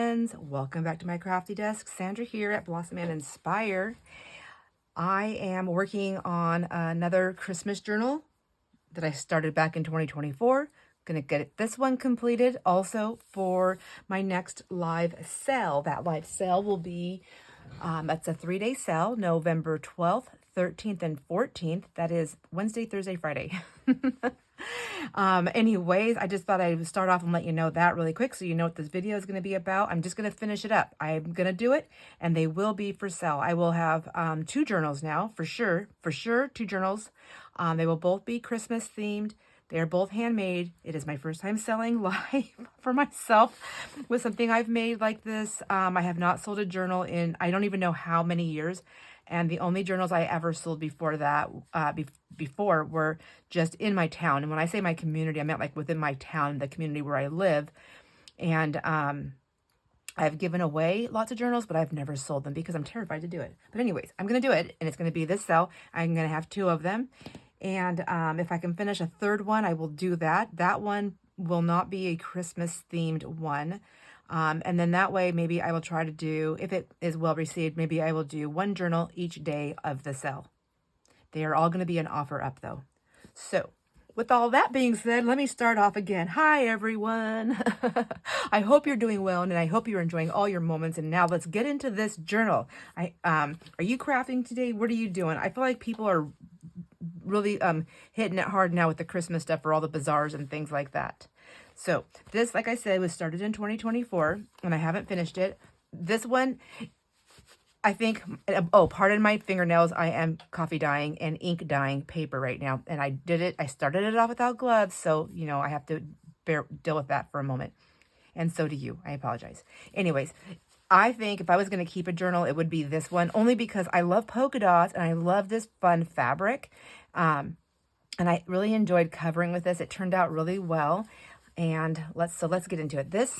friends, welcome back to my crafty desk. Sandra here at Blossom and Inspire. I am working on another Christmas journal that I started back in 2024. Gonna get this one completed also for my next live sale. That live sale will be, it's a 3-day sale, November 12th, 13th, and 14th. That is Wednesday, Thursday, Friday. Anyways, I just thought I would start off and let you know that really quick so you know what this video is going to be about. I'm just going to finish it up. I'm going to do it, and they will be for sale. I will have 2 journals now, for sure, 2 journals. They will both be Christmas themed. They are both handmade. It is my first time selling live for myself with something I've made like this. I have not sold a journal in, I don't even know how many years. And the only journals I ever sold before that, before were just in my town. And when I say my community, I meant like within my town, the community where I live. And I've given away lots of journals, but I've never sold them because I'm terrified to do it. But anyways, I'm going to do it, and it's going to be this sale. I'm going to have 2 of them. And if I can finish a 3rd one, I will do that. That one will not be a Christmas themed one. And then that way, maybe I will try to do, if it is well received, maybe I will do 1 journal each day of the sale. They are all going to be an offer up though. So with all that being said, let me start off again. Hi, everyone. I hope you're doing well, and I hope you're enjoying all your moments. And now let's get into this journal. Are you crafting today? What are you doing? I feel like people are really hitting it hard now with the Christmas stuff for all the bazaars and things like that. So this, like I said, was started in 2024, and I haven't finished it. This one, I think, oh, pardon my fingernails. I am coffee dyeing and ink dyeing paper right now. And I started it off without gloves. So, you know, I have to deal with that for a moment. And so do you. I apologize. Anyways, I think if I was going to keep a journal, it would be this one, only because I love polka dots and I love this fun fabric. And I really enjoyed covering with this. It turned out really well. And let's get into it. This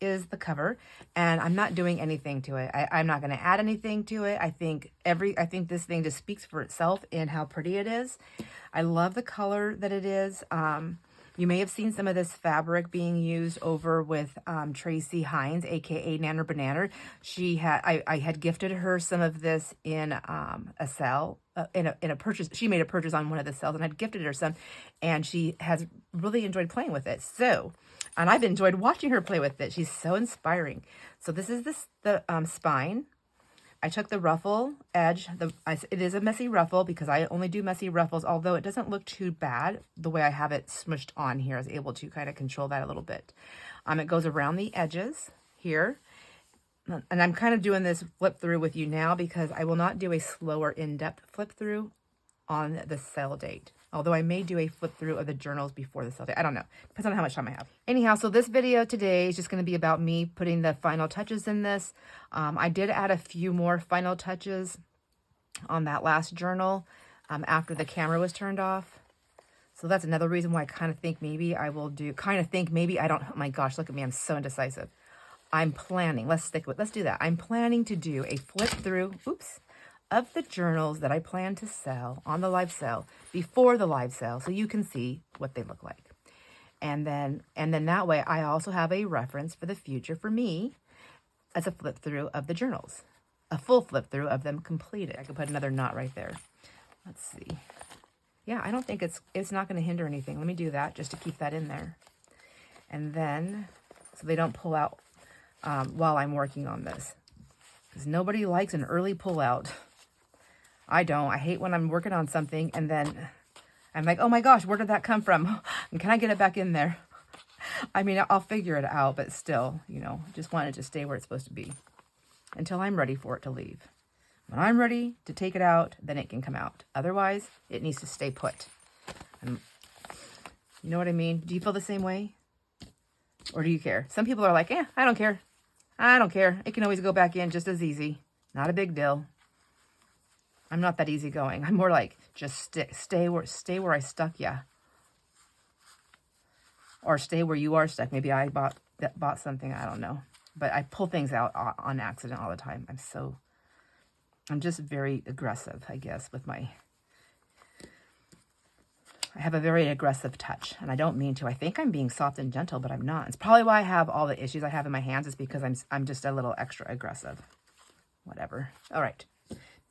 is the cover, and I'm not doing anything to it. I'm not going to add anything to it. I think this thing just speaks for itself in how pretty it is. I love the color that it is. You may have seen some of this fabric being used over with Tracy Hines, aka Nanner Banana. I had gifted her some of this in a sale, in a purchase. She made a purchase on one of the sales, and I'd gifted her some, and she has really enjoyed playing with it. And I've enjoyed watching her play with it. She's so inspiring. So this is the spine. I took the ruffle edge. It is a messy ruffle because I only do messy ruffles, although it doesn't look too bad the way I have it smushed on here. I was able to kind of control that a little bit. It goes around the edges here. And I'm kind of doing this flip through with you now because I will not do a slower in-depth flip through on the sale date. Although I may do a flip through of the journals before the sale date. I don't know. Depends on how much time I have. Anyhow, so this video today is just going to be about me putting the final touches in this. I did add a few more final touches on that last journal after the camera was turned off. So that's another reason why I kind of think maybe I will do, I don't, oh my gosh, look at me. I'm so indecisive. I'm planning, let's do that. I'm planning to do a flip through, of the journals that I plan to sell on the live sale before the live sale, so you can see what they look like. And then that way I also have a reference for the future for me as a flip through of the journals, a full flip through of them completed. I could put another knot right there. Let's see. Yeah, I don't think it's not going to hinder anything. Let me do that just to keep that in there. And then, so they don't pull out while I'm working on this. Because nobody likes an early pull out. I don't. I hate when I'm working on something and then I'm like, oh my gosh, where did that come from? And can I get it back in there? I mean, I'll figure it out, but still, you know, just want it to stay where it's supposed to be until I'm ready for it to leave. When I'm ready to take it out, then it can come out. Otherwise, it needs to stay put. You know what I mean? Do you feel the same way? Or do you care? Some people are like, I don't care. I don't care. It can always go back in just as easy. Not a big deal. I'm not that easygoing. I'm more like, just stay where I stuck ya. Or stay where you are stuck. Maybe I bought something, I don't know. But I pull things out on accident all the time. I'm just very aggressive, I guess, with my... I have a very aggressive touch, and I don't mean to. I think I'm being soft and gentle, but I'm not. It's probably why I have all the issues I have in my hands, is because I'm just a little extra aggressive. Whatever. All right.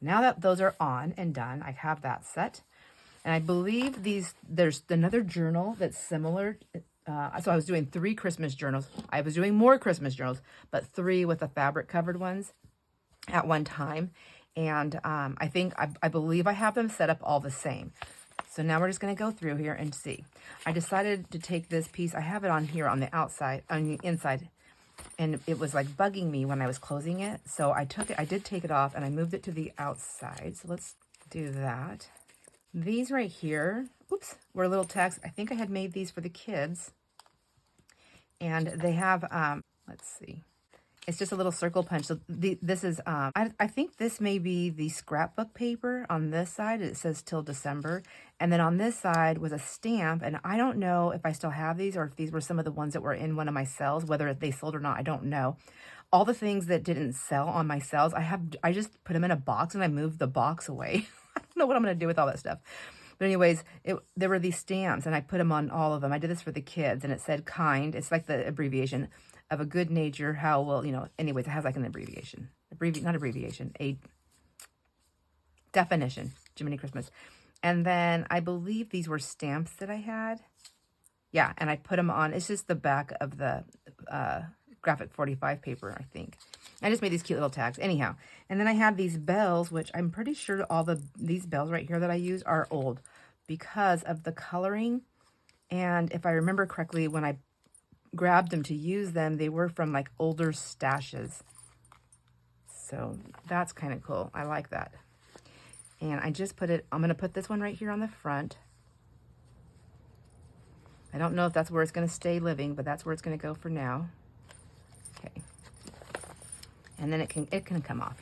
Now that those are on and done, I have that set. And I believe there's another journal that's similar. So I was doing 3 Christmas journals. I was doing more Christmas journals, but 3 with the fabric covered ones at one time. And I believe I have them set up all the same. So now we're just going to go through here and see. I decided to take this piece. I have it on here on the outside, on the inside, and it was like bugging me when I was closing it. So I did take it off, and I moved it to the outside. So let's do that. These right here, oops, were little tags. I think I had made these for the kids. And they have, let's see. It's just a little circle punch. So this is, I think this may be the scrapbook paper on this side. It says till December. And then on this side was a stamp. And I don't know if I still have these or if these were some of the ones that were in one of my cells, whether they sold or not, I don't know. All the things that didn't sell on my cells, I just put them in a box and I moved the box away. I don't know what I'm going to do with all that stuff. But anyways, there were these stamps and I put them on all of them. I did this for the kids and it said kind. It's like the abbreviation of a good nature, how well, anyways, it has like an abbreviation. Not abbreviation, a definition. Jiminy Christmas. And then I believe these were stamps that I had. Yeah, and I put them on. It's just the back of the graphic 45 paper, I think. I just made these cute little tags. Anyhow, and then I had these bells, which I'm pretty sure these bells right here that I use are old because of the coloring. And if I remember correctly, when I grabbed them to use them, they were from like older stashes. So that's kind of cool. I like that. And I just I'm going to put this one right here on the front. I don't know if that's where it's going to stay living, but that's where it's going to go for now. Okay. And then it can come off,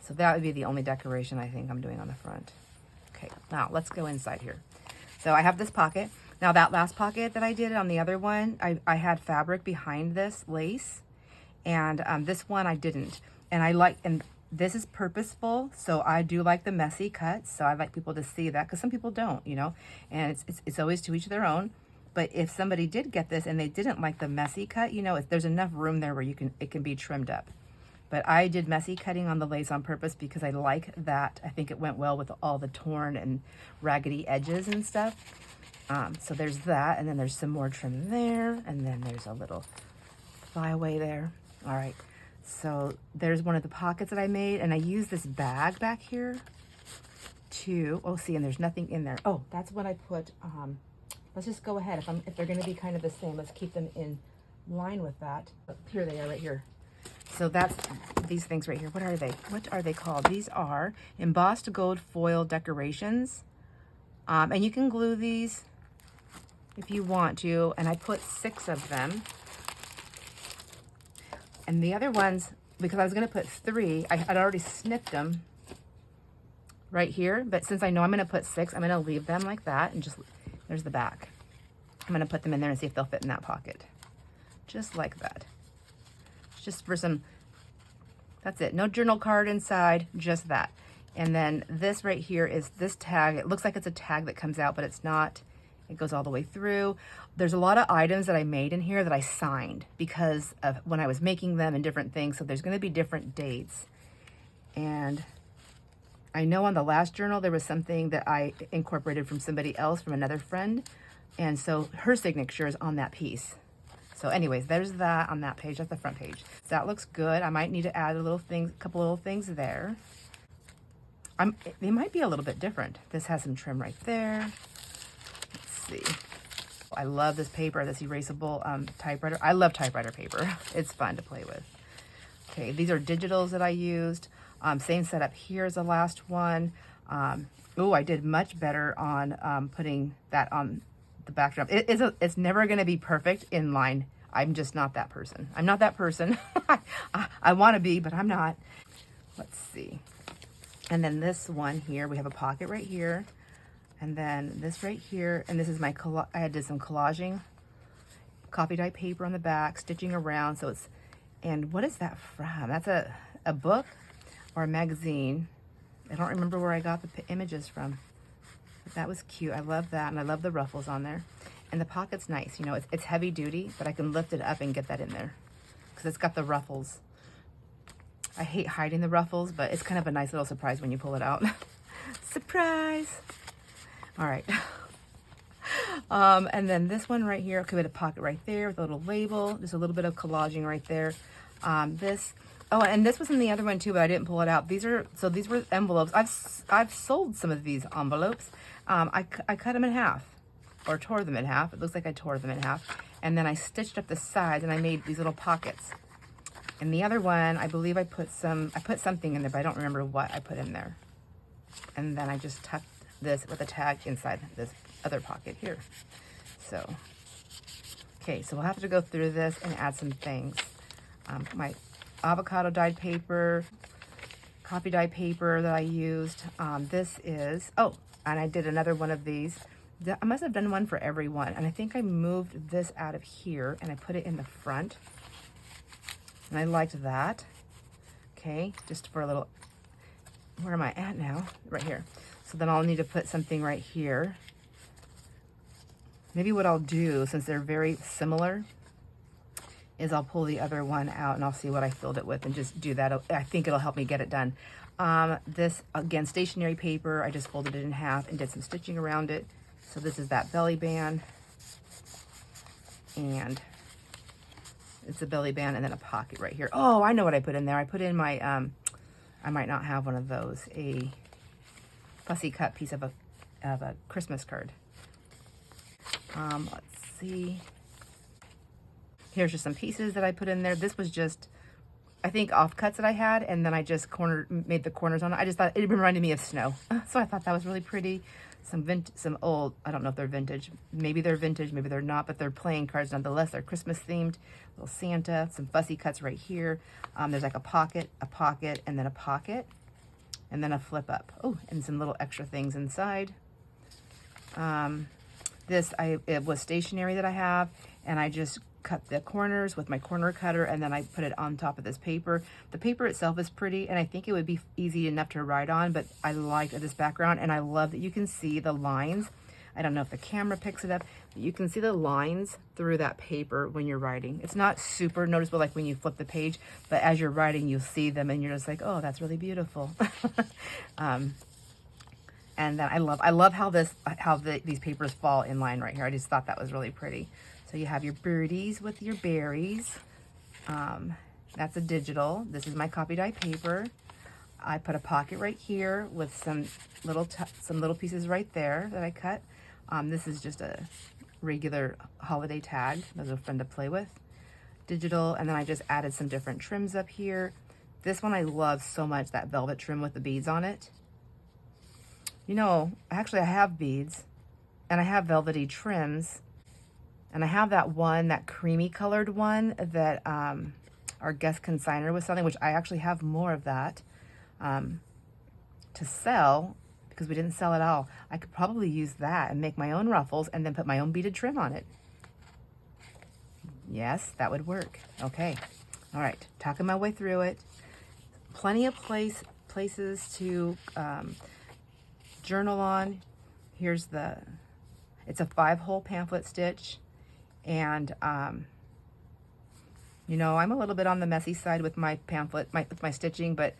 So that would be the only decoration I think I'm doing on the front. Okay, now let's go inside here. So I have this pocket. Now that last pocket that I did on the other one, I had fabric behind this lace, and this one I didn't. And this is purposeful, so I do like the messy cuts. So I like people to see that because some people don't, and it's always to each their own. But if somebody did get this and they didn't like the messy cut, if there's enough room there where it can be trimmed up. But I did messy cutting on the lace on purpose because I like that. I think it went well with all the torn and raggedy edges and stuff. So there's that, and then there's some more trim there, and then there's a little flyaway there. All right, so there's one of the pockets that I made, and I used this bag back here see, and there's nothing in there. Oh, that's what I put, let's just go ahead. If they're gonna be kind of the same, let's keep them in line with that. Here they are right here. So that's these things right here. What are they? What are they called? These are embossed gold foil decorations. And you can glue these if you want to, and I put 6 of them. And the other ones, because I was going to put 3, I'd already snipped them right here, but since I know I'm going to put 6, I'm going to leave them like that, and there's the back. I'm going to put them in there and see if they'll fit in that pocket. Just like that. Just for some, that's it. No journal card inside, just that. And then this right here is this tag. It looks like it's a tag that comes out, but it's not. It goes all the way through. There's a lot of items that I made in here that I signed because of when I was making them and different things. So there's going to be different dates. And I know on the last journal, there was something that I incorporated from somebody else, from another friend. And so her signature is on that piece. So anyways, there's that on that page. That's the front page. So that looks good. I might need to add a couple little things there. They might be a little bit different. This has some trim right there. Let's see. I love this paper, this erasable typewriter. I love typewriter paper. It's fun to play with. Okay, these are digitals that I used. Same setup here as the last one. I did much better on putting that on the backdrop. It's never going to be perfect in line. I'm just not that person. I'm not that person. I want to be, but I'm not. Let's see. And then this one here, we have a pocket right here. And then this right here, and this is my, I did some collaging, coffee dye paper on the back, stitching around. So it's, and what is that from? That's a book or a magazine. I don't remember where I got the images from. That was cute. I love that, and I love the ruffles on there. And the pocket's nice. You know, it's heavy duty, but I can lift it up and get that in there because it's got the ruffles. I hate hiding the ruffles, but it's kind of a nice little surprise when you pull it out. Surprise! All right. And then this one right here, okay, with a pocket right there with a little label, just a little bit of collaging right there. Oh, and this was in the other one too, but I didn't pull it out. These were envelopes. I've sold some of these envelopes. I cut them in half, or tore them in half. It looks like I tore them in half. And then I stitched up the sides and I made these little pockets. And the other one, I believe I put something in there, but I don't remember what I put in there. And then I just tucked this with a tag inside this other pocket here. So, okay, so we'll have to go through this and add some things. My avocado dyed paper, coffee dyed paper that I used. This is, oh, and I did another one of these. I must have done one for every one. And I think I moved this out of here and I put it in the front. And I liked that. Okay, just for a little, where am I at now? Right here. So then I'll need to put something right here. Maybe what I'll do, since they're very similar, is I'll pull the other one out and I'll see what I filled it with and just do that. I think it'll help me get it done. This, again, stationery paper. I just folded it in half and did some stitching around it. So this is that belly band. And it's a belly band and then a pocket right here. Oh, I know what I put in there. I put in my, I might not have one of those, a fussy cut piece of a Christmas card. Let's see. Here's just some pieces that I put in there. This was just, I think, offcuts that I had, and then I just made the corners on it. I just thought it reminded me of snow, so I thought that was really pretty. Some old, I don't know if they're vintage. Maybe they're vintage, maybe they're not, but they're playing cards nonetheless. They're Christmas themed. Little Santa, some fussy cuts right here. There's like a pocket, and then a pocket, and then a flip up. Oh, and some little extra things inside. It was stationery that I have, and I just cut the corners with my corner cutter, and then I put it on top of this paper. The paper itself is pretty, and I think it would be easy enough to write on, but I liked this background, and I love that you can see the lines. I don't know if the camera picks it up, but you can see the lines through that paper when you're writing. It's not super noticeable like when you flip the page, but as you're writing, you'll see them, and you're just like, oh, that's really beautiful. And then I love how these papers fall in line right here. I just thought that was really pretty. So you have your birdies with your berries. That's a digital. This is my copy dye paper. I put a pocket right here with some little pieces right there that I cut. This is just a regular holiday tag. Those are fun to play with. Digital, and then I just added some different trims up here. This one I love so much, that velvet trim with the beads on it. You know, actually I have beads, and I have velvety trims, and I have that creamy colored one that our guest consignor was selling, which I actually have more of that to sell because we didn't sell it all. I could probably use that and make my own ruffles and then put my own beaded trim on it. Yes, that would work. Okay. All right. Talking my way through it. Plenty of places to journal on. Here's it's a 5-hole pamphlet stitch, and you know, I'm a little bit on the messy side with my pamphlet, with my stitching, but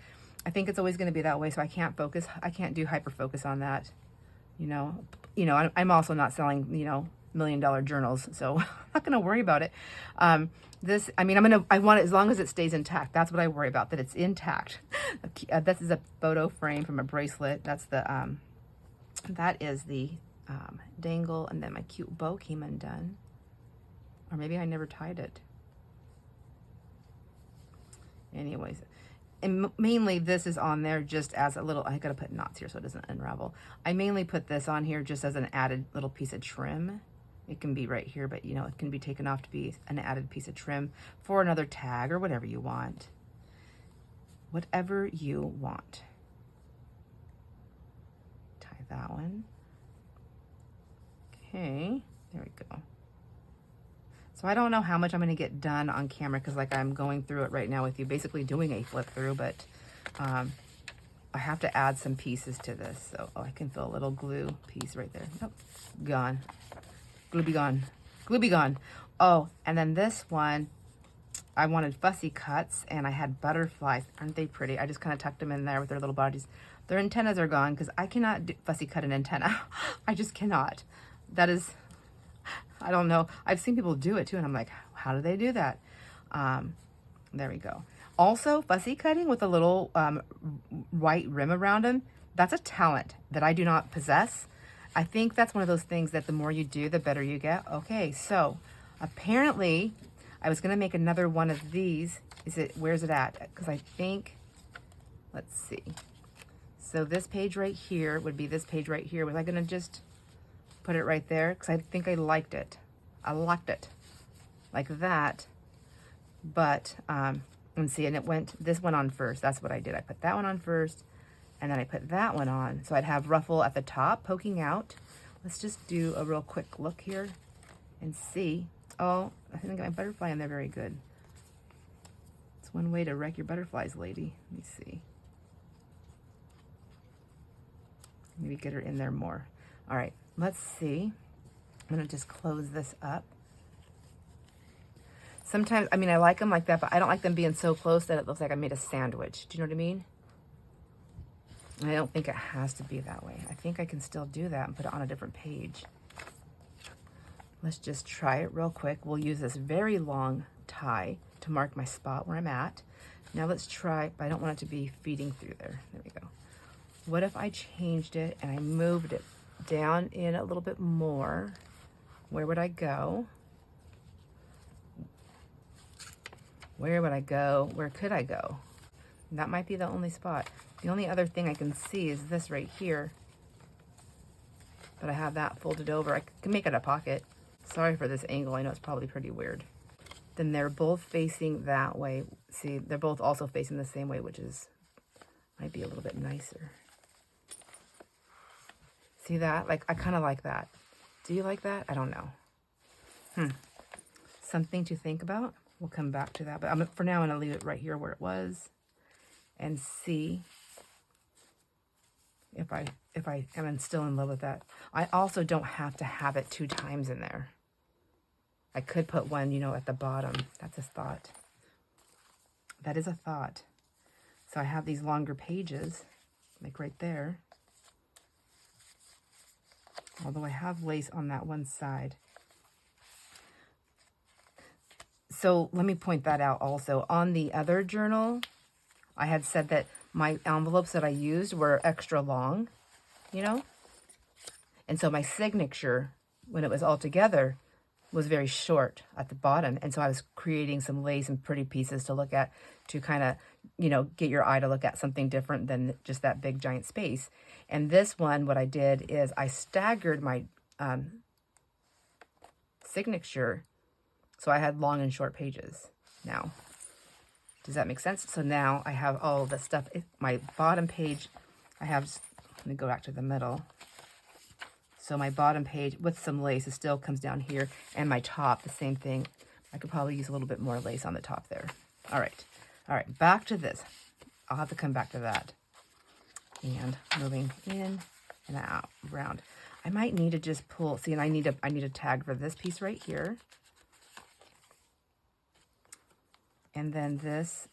I think it's always going to be that way, so I can't do hyper focus on that. You know, I'm also not selling, you know, $1 million journals, so I'm not going to worry about it. I want it as long as it stays intact. That's what I worry about, that it's intact. This is a photo frame from a bracelet. That's that is the dangle, and then my cute bow came undone. Or maybe I never tied it. Anyways, and mainly this is on there just as a little, I gotta put knots here so it doesn't unravel. I mainly put this on here just as an added little piece of trim. It can be right here, but you know, it can be taken off to be an added piece of trim for another tag or whatever you want. Whatever you want. Tie that one. Okay, there we go. So I don't know how much I'm going to get done on camera because like I'm going through it right now with you, basically doing a flip through, but I have to add some pieces to this. So I can feel a little glue piece right there. Nope, gone. Glue be gone. Glue be gone. Oh, and then this one, I wanted fussy cuts, and I had butterflies. Aren't they pretty? I just kind of tucked them in there with their little bodies. Their antennas are gone because I cannot fussy cut an antenna. I just cannot. That is, I don't know. I've seen people do it too, and I'm like, how do they do that? There we go. Also, fussy cutting with a little white rim around them, that's a talent that I do not possess. I think that's one of those things that the more you do, the better you get. Okay, so apparently I was gonna make another one of these. Where's it at? Because I think, let's see. So this page right here would be this page right here. Was I gonna just put it right there? Because I think I liked it. I liked it like that. But, and see, and this went on first. That's what I did. I put that one on first, and then I put that one on. So I'd have ruffle at the top poking out. Let's just do a real quick look here and see. Oh, I didn't get my butterfly in there very good. It's one way to wreck your butterflies, lady. Let me see. Maybe get her in there more. All right, let's see. I'm gonna just close this up. Sometimes, I mean, I like them like that, but I don't like them being so close that it looks like I made a sandwich. Do you know what I mean? And I don't think it has to be that way. I think I can still do that and put it on a different page. Let's just try it real quick. We'll use this very long tie to mark my spot where I'm at. Now let's try, but I don't want it to be feeding through there. There we go. What if I changed it and I moved it down in a little bit more? Where would I go? Where would I go? Where could I go? That might be the only spot. The only other thing I can see is this right here. But I have that folded over. I can make it a pocket. Sorry for this angle. I know it's probably pretty weird. Then they're both facing that way. See, they're both also facing the same way, which is, might be a little bit nicer. See that? Like, I kind of like that. Do you like that? I don't know. Something to think about. We'll come back to that, but for now I'm gonna leave it right here where it was and see if I am still in love with that. I also don't have to have it 2 times in there. I could put one, you know, at the bottom. That's a thought. That is a thought. So I have these longer pages, like right there. Although I have lace on that one side. So let me point that out also. On the other journal, I had said that my envelopes that I used were extra long, you know? And so my signature, when it was all together, was very short at the bottom. And so I was creating some lace and pretty pieces to look at to kind of, you know, get your eye to look at something different than just that big giant space. And this one, what I did is I staggered my signature. So I had long and short pages now. Does that make sense? So now I have all the stuff. My bottom page, I have, let me go back to the middle. So my bottom page with some lace, it still comes down here. And my top, the same thing. I could probably use a little bit more lace on the top there. All right, back to this. I'll have to come back to that. And moving in and out, around. I might need to just pull, see, and I need a tag for this piece right here. And then this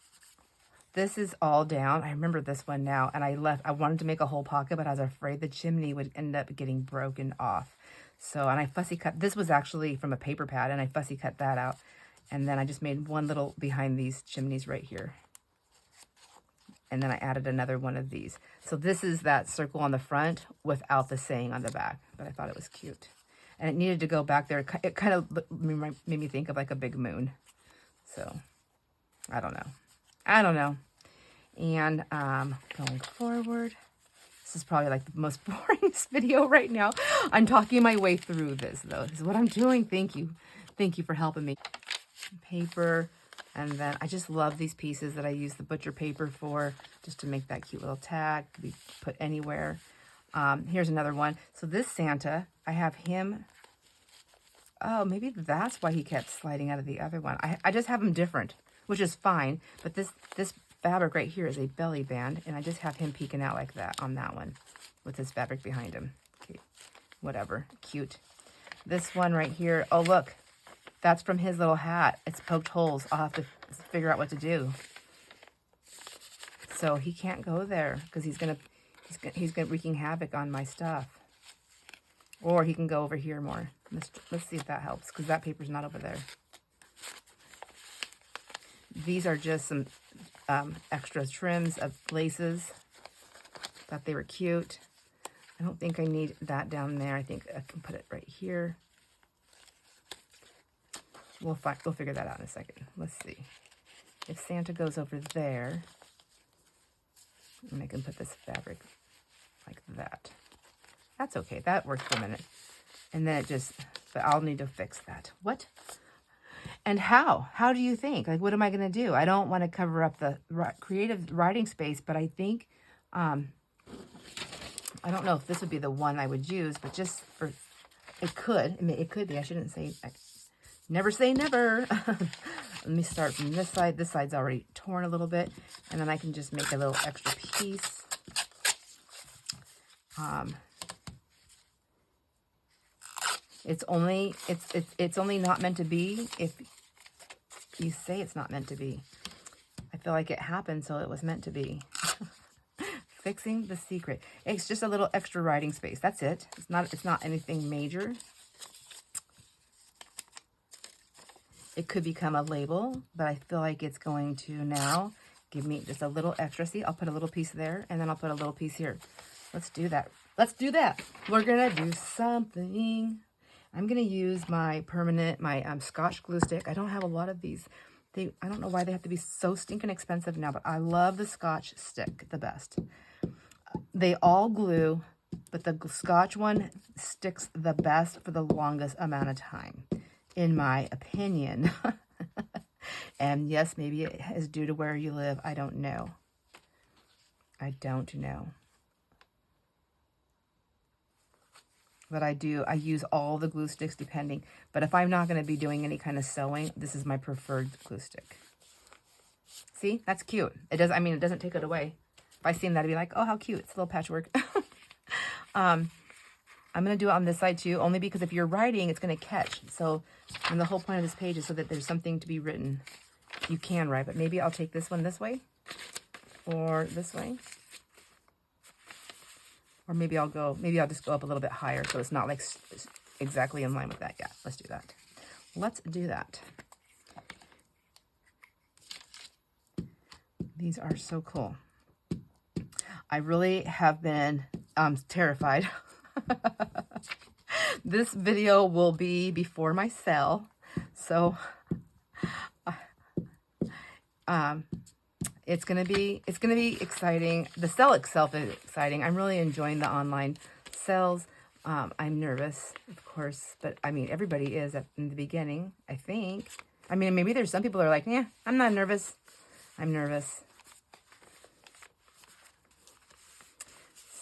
is all down. I remember this one now, and I wanted to make a whole pocket, but I was afraid the chimney would end up getting broken off. So, and I fussy cut, this was actually from a paper pad, and I fussy cut that out. And then I just made one little behind these chimneys right here. And then I added another one of these. So this is that circle on the front without the saying on the back, but I thought it was cute. And it needed to go back there. It kind of made me think of like a big moon. So I don't know. And going forward, this is probably like the most boring video right now. I'm talking my way through this though. This is what I'm doing. Thank you for helping me. Paper, and then I just love these pieces that I use the butcher paper for, just to make that cute little tag. Could be put anywhere. Here's another one. So this Santa, I have him. Oh, maybe that's why he kept sliding out of the other one. I just have them different, which is fine. But this fabric right here is a belly band, and I just have him peeking out like that on that one with his fabric behind him. Okay, whatever, cute. This one right here, oh look, that's from his little hat. It's poked holes. I'll have to figure out what to do. So he can't go there because he's gonna wreaking havoc on my stuff. Or he can go over here more. Let's see if that helps, because that paper's not over there. These are just some extra trims of laces. Thought they were cute. I don't think I need that down there. I think I can put it right here. We'll figure that out in a second. Let's see. If Santa goes over there, and I can put this fabric like that. That's okay. That works for a minute. And then it just, but I'll need to fix that. What? And how? How do you think? Like, what am I going to do? I don't want to cover up the creative writing space, but I think, I don't know if this would be the one I would use, but just for, it could. I mean, it could be. I shouldn't say, never say never. Let me start from this side. This side's already torn a little bit. And then I can just make a little extra piece. It's only not meant to be if you say it's not meant to be. I feel like it happened, so it was meant to be. Fixing the secret. It's just a little extra writing space. That's it. It's not anything major. It could become a label, but I feel like it's going to now give me just a little extra. See, I'll put a little piece there, and then I'll put a little piece here. Let's do that. Let's do that. We're going to do something. I'm going to use my permanent, my Scotch glue stick. I don't have a lot of these. I don't know why they have to be so stinking expensive now, but I love the Scotch stick the best. They all glue, but the Scotch one sticks the best for the longest amount of time, in my opinion. And yes, maybe it is due to where you live. I don't know. I don't know. But I use all the glue sticks depending. But if I'm not going to be doing any kind of sewing, this is my preferred glue stick. See, that's cute. It doesn't take it away. If I see that, I'd be like, oh, how cute. It's a little patchwork. I'm going to do it on this side too, only because if you're writing, it's going to catch. So, and the whole point of this page is so that there's something to be written. You can write, but maybe I'll take this one this way or this way. Or maybe I'll just go up a little bit higher so it's not like exactly in line with that. Yeah, let's do that. Let's do that. These are so cool. I really have been terrified. This video will be before my sale. So it's gonna be exciting. The sale itself is exciting. I'm really enjoying the online sales. I'm nervous, of course, but I mean everybody is in the beginning, I think. I mean, maybe there's some people that are like, yeah, I'm not nervous. I'm nervous.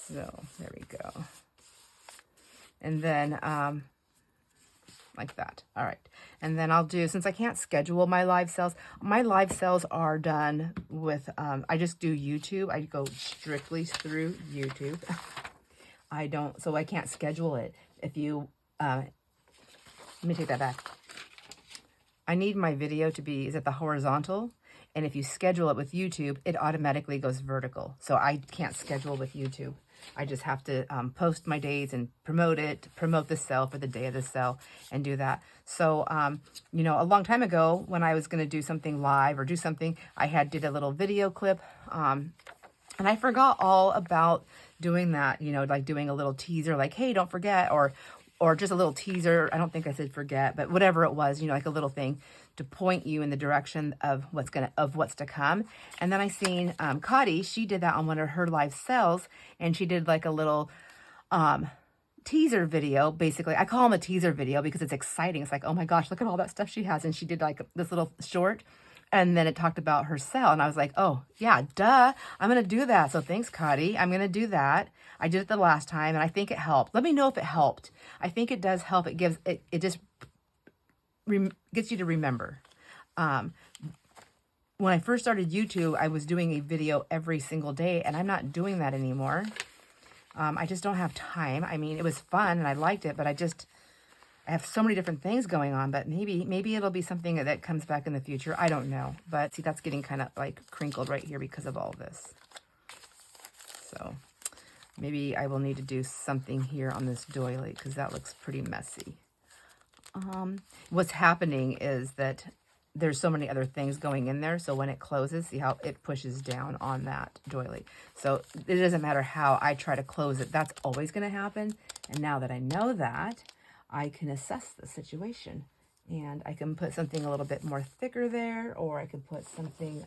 So there we go. And then like that. All right. And then I'll do, since I can't schedule my live sales are done with, I just do YouTube. I go strictly through YouTube. So I can't schedule it. If you, let me take that back. I need my video to be, is it the horizontal? And if you schedule it with YouTube, it automatically goes vertical. So I can't schedule with YouTube. I just have to post my days and promote the sale for the day of the sale and do that. So, you know, a long time ago when I was going to do something live or do something, I did a little video clip and I forgot all about doing that, you know, like doing a little teaser like, hey, don't forget, or just a little teaser. I don't think I said forget, but whatever it was, you know, like a little thing to point you in the direction of what's to come. And then I seen Cotty, she did that on one of her live sales, and she did like a little teaser video. Basically, I call them a teaser video because it's exciting. It's like, oh my gosh, look at all that stuff she has. And she did like this little short, and then it talked about her sale, and I was like, oh yeah, duh, I'm gonna do that. So thanks, Cotty. I'm gonna do that. I did it the last time, and I think it helped. Let me know if it helped. I think it does help. It gives it just gets you to remember. when I first started YouTube, I was doing a video every single day, and I'm not doing that anymore. I just don't have time. I mean, it was fun and I liked it, but I have so many different things going on, but maybe it'll be something that comes back in the future. I don't know. But see, that's getting kind of like crinkled right here because of all this. So maybe I will need to do something here on this doily because that looks pretty messy. What's happening is that there's so many other things going in there. So when it closes, see how it pushes down on that doily. So it doesn't matter how I try to close it. That's always going to happen. And now that I know that, I can assess the situation. And I can put something a little bit more thicker there, or I can put something,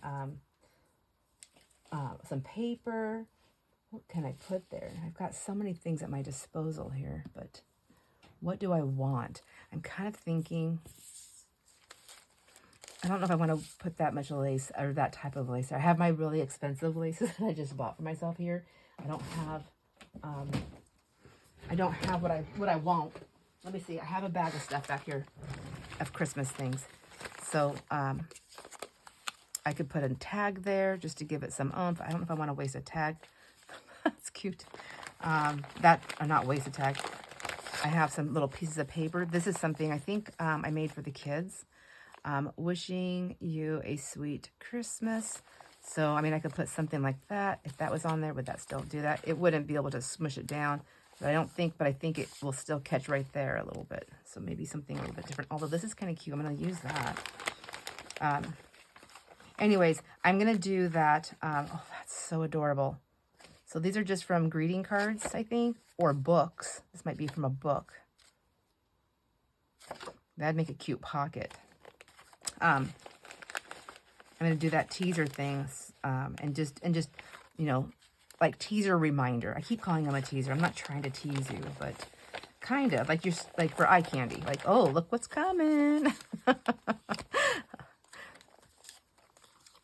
some paper. What can I put there? I've got so many things at my disposal here, but what do I want? I'm kind of thinking, I don't know if I want to put that much lace or that type of lace. I have my really expensive laces that I just bought for myself here. I don't have what I want. Let me see. I have a bag of stuff back here of Christmas things. So I could put a tag there just to give it some oomph. I don't know if I want to waste a tag. That's cute. Not waste a tag. I have some little pieces of paper. This is something I think I made for the kids. Wishing you a sweet Christmas. So, I mean, I could put something like that. If that was on there, would that still do that? It wouldn't be able to smush it down. But I think it will still catch right there a little bit. So maybe something a little bit different. Although this is kind of cute. I'm going to use that. Anyways, I'm going to do that. Oh, that's so adorable. So these are just from greeting cards, I think, or books. This might be from a book. That'd make a cute pocket. I'm going to do that teaser thing, and just, you know, like teaser reminder. I keep calling them a teaser. I'm not trying to tease you, but kind of like like for eye candy. Like, oh, look what's coming.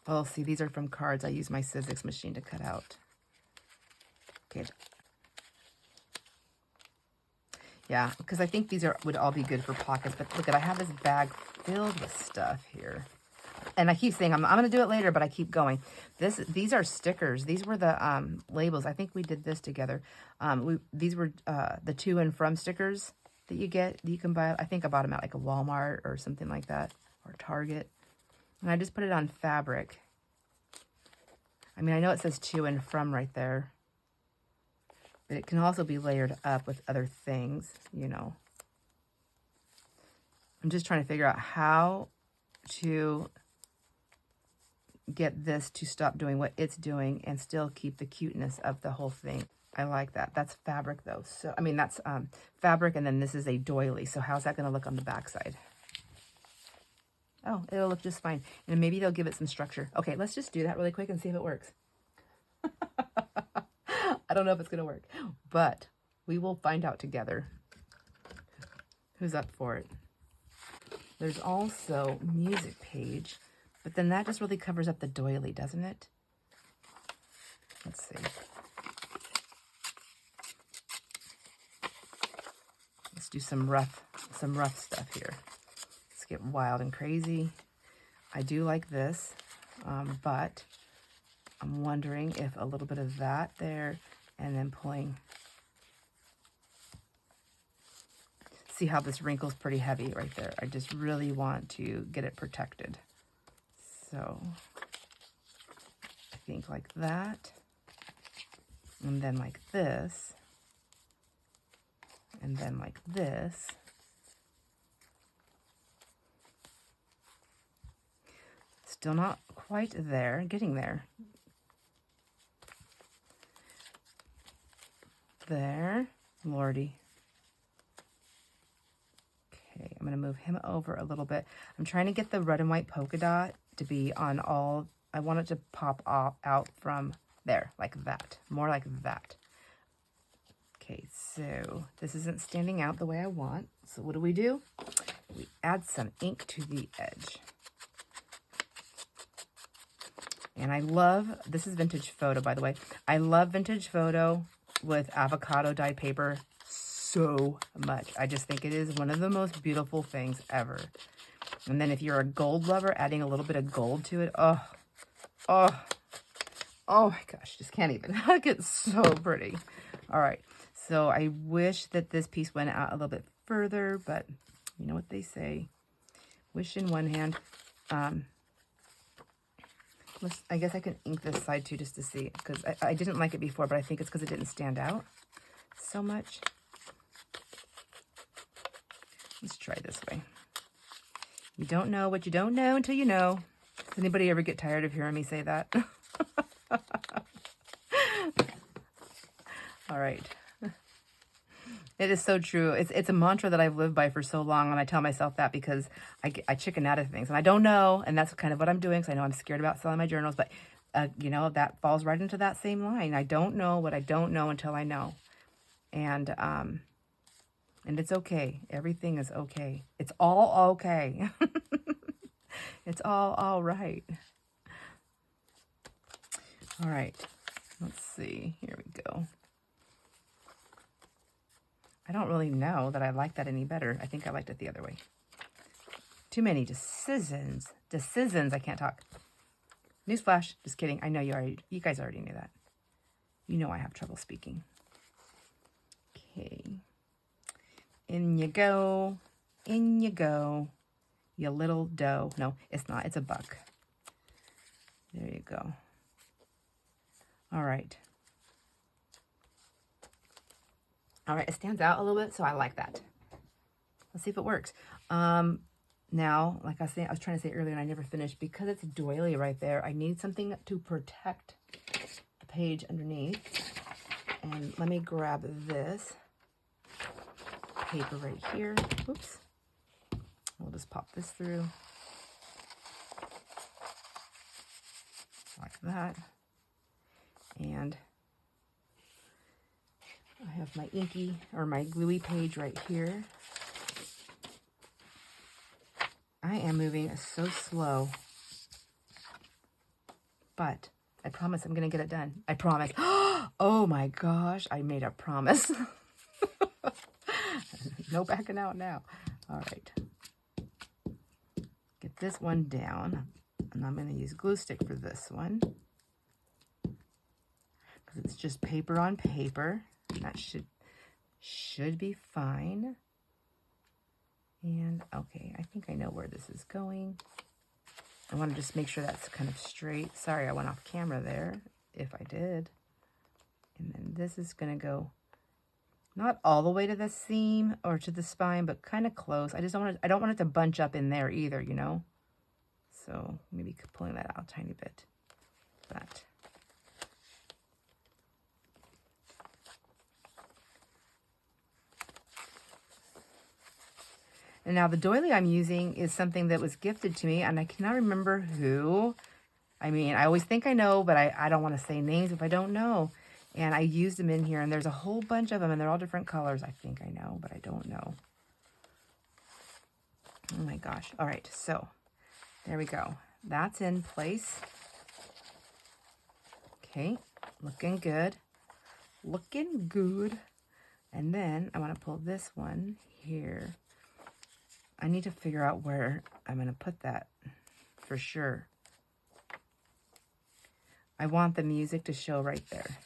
Oh, see, these are from cards I use my Sizzix machine to cut out. Okay. Yeah, because I think these would all be good for pockets. But look, I have this bag filled with stuff here. And I keep saying, I'm going to do it later, but I keep going. These are stickers. These were the labels. I think we did this together. These were the to and from stickers that you get. That you can buy. I think I bought them at like a Walmart or something like that, or Target. And I just put it on fabric. I mean, I know it says to and from right there. But it can also be layered up with other things, you know. I'm just trying to figure out how to get this to stop doing what it's doing and still keep the cuteness of the whole thing. I like that. That's fabric though. So, I mean, that's fabric, and then this is a doily. So how's that going to look on the back side? Oh, it'll look just fine. And maybe they'll give it some structure. Okay, let's just do that really quick and see if it works. I don't know if it's going to work, but we will find out together. Who's up for it? There's also music page, but then that just really covers up the doily, doesn't it? Let's see. Let's do some rough stuff here. Let's get wild and crazy. I do like this, but I'm wondering if a little bit of that there, and then pulling. See how this wrinkle's pretty heavy right there. I just really want to get it protected. So I think like that, and then like this, and then like this. Still not quite there, getting there. There, Lordy. Okay, I'm gonna move him over a little bit. I'm trying to get the red and white polka dot to be on all, I want it to pop out from there, like that, more like that. Okay, so this isn't standing out the way I want. So what do? We add some ink to the edge. And I love, this is vintage photo, by the way. I love vintage photo with avocado dyed paper so much. I just think it is one of the most beautiful things ever. And then if you're a gold lover, adding a little bit of gold to it, oh, Oh, oh my gosh, just can't even. It gets so pretty. All right, so I wish that this piece went out a little bit further, but you know what they say. Wish in one hand. I guess I can ink this side too just to see, because I didn't like it before, but I think it's because it didn't stand out so much. Let's try this way. You don't know what you don't know until you know. Does anybody ever get tired of hearing me say that? All right. It is so true. It's a mantra that I've lived by for so long, and I tell myself that because I chicken out of things, and I don't know, and that's kind of what I'm doing, because I know I'm scared about selling my journals, but, you know, that falls right into that same line. I don't know what I don't know until I know, and it's okay. Everything is okay. It's all okay. It's all right. All right. Let's see. Here we go. I don't really know that I like that any better. I think I liked it the other way. Too many decisions. Decisions. I can't talk. Newsflash. Just kidding. I know you guys already knew that. You know I have trouble speaking. Okay. In you go. In you go. You little doe. No, it's not. It's a buck. There you go. All right. All right, it stands out a little bit, so I like that. Let's see if it works. Now, like I was trying to say earlier, and I never finished, because it's doily right there, I need something to protect the page underneath. And let me grab this paper right here. Oops. We'll just pop this through. Like that. And I have my inky, or my gluey page right here. I am moving so slow, but I promise I'm going to get it done. I promise. Oh my gosh, I made a promise. No backing out now. All right. Get this one down, and I'm going to use glue stick for this one, because it's just paper on paper. That should be fine. And okay, I think I know where this is going. I want to just make sure that's kind of straight. Sorry, I went off camera there, if I did. And then this is going to go not all the way to the seam or to the spine, but kind of close. I don't want it to bunch up in there either, you know. So maybe pulling that out a tiny bit. That. And now the doily I'm using is something that was gifted to me, and I cannot remember who. I mean, I always think I know, but I don't want to say names if I don't know. And I used them in here, and there's a whole bunch of them, and they're all different colors. I think I know, but I don't know. Oh my gosh. All right, so there we go. That's in place. Okay, looking good. Looking good. And then I want to pull this one here. I need to figure out where I'm going to put that for sure. I want the music to show right there.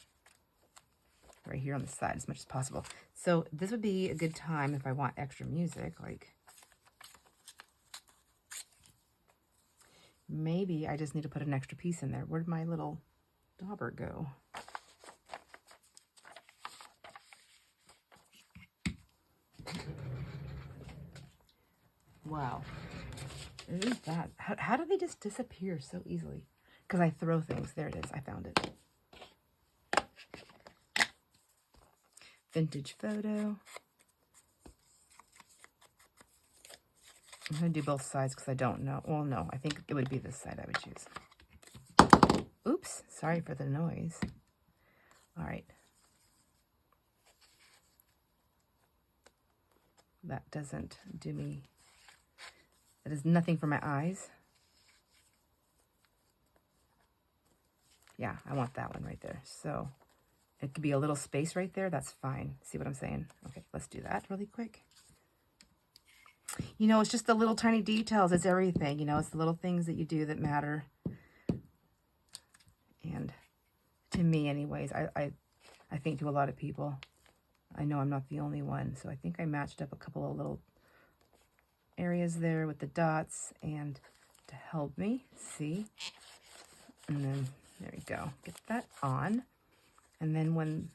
Right here on the side as much as possible. So this would be a good time if I want extra music. Like, maybe I just need to put an extra piece in there. Where'd my little dauber go? Wow. Isn't that? How do they just disappear so easily? Because I throw things. There it is. I found it. Vintage photo. I'm going to do both sides because I don't know. Well, no. I think it would be this side I would choose. Oops. Sorry for the noise. All right. That doesn't do me... That is nothing for my eyes. Yeah, I want that one right there. So it could be a little space right there. That's fine. See what I'm saying? Okay, let's do that really quick. You know, it's just the little tiny details. It's everything. You know, it's the little things that you do that matter. And to me anyways, I think to a lot of people, I know I'm not the only one. So I think I matched up a couple of little areas there with the dots and to help me see. And then there we go. Get that on. And then when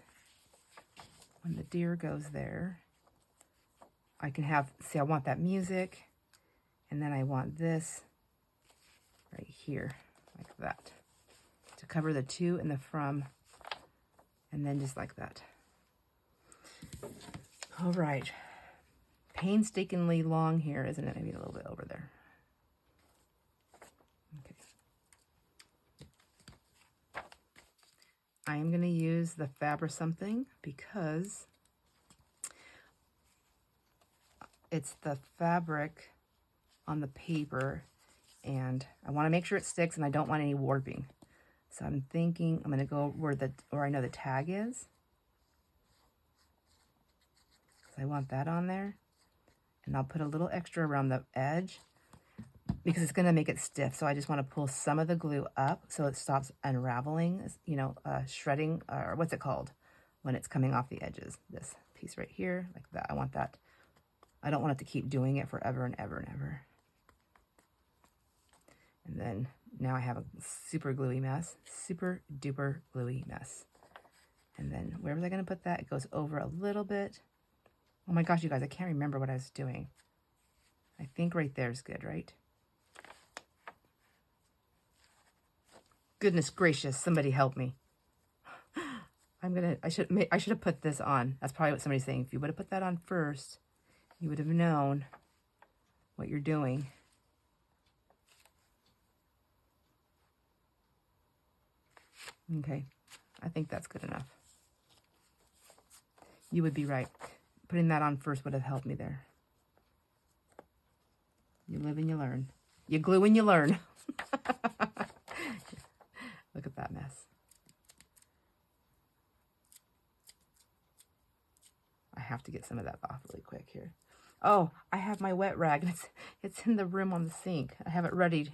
the deer goes there, I can have, see, I want that music. And then I want this right here, like that, to cover the to and the from. And then just like that. All right. Painstakingly long here, isn't it? Maybe a little bit over there. Okay. I am going to use the Fabric something because it's the fabric on the paper, and I want to make sure it sticks, and I don't want any warping. So I'm thinking I'm going to go where I know the tag is. So I want that on there, and I'll put a little extra around the edge because it's going to make it stiff. So I just want to pull some of the glue up so it stops unraveling, you know, shredding, or what's it called when it's coming off the edges. This piece right here, like that. I want that. I don't want it to keep doing it forever and ever and ever. And then now I have a super gluey mess, super duper gluey mess. And then where was I going to put that? It goes over a little bit. Oh my gosh, you guys, I can't remember what I was doing. I think right there is good, right? Goodness gracious, somebody help me. I should have put this on. That's probably what somebody's saying. If you would have put that on first, you would have known what you're doing. Okay, I think that's good enough. You would be right. Putting that on first would have helped me there. You live and you learn. You glue and you learn. Look at that mess. I have to get some of that off really quick here. Oh, I have my wet rag. It's in the room on the sink. I have it ready.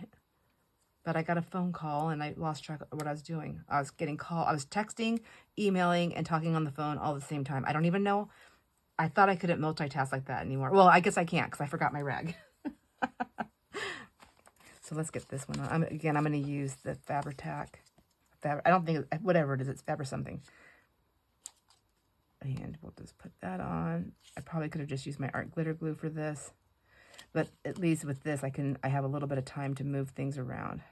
But I got a phone call and I lost track of what I was doing. I was getting called. I was texting, emailing, and talking on the phone all at the same time. I don't even know. I thought I couldn't multitask like that anymore. Well, I guess I can't because I forgot my rag. So let's get this one on. Again, I'm going to use the Fabri-Tac. I don't think, whatever it is, it's Fabri something. And we'll just put that on. I probably could have just used my art glitter glue for this. But at least with this, I have a little bit of time to move things around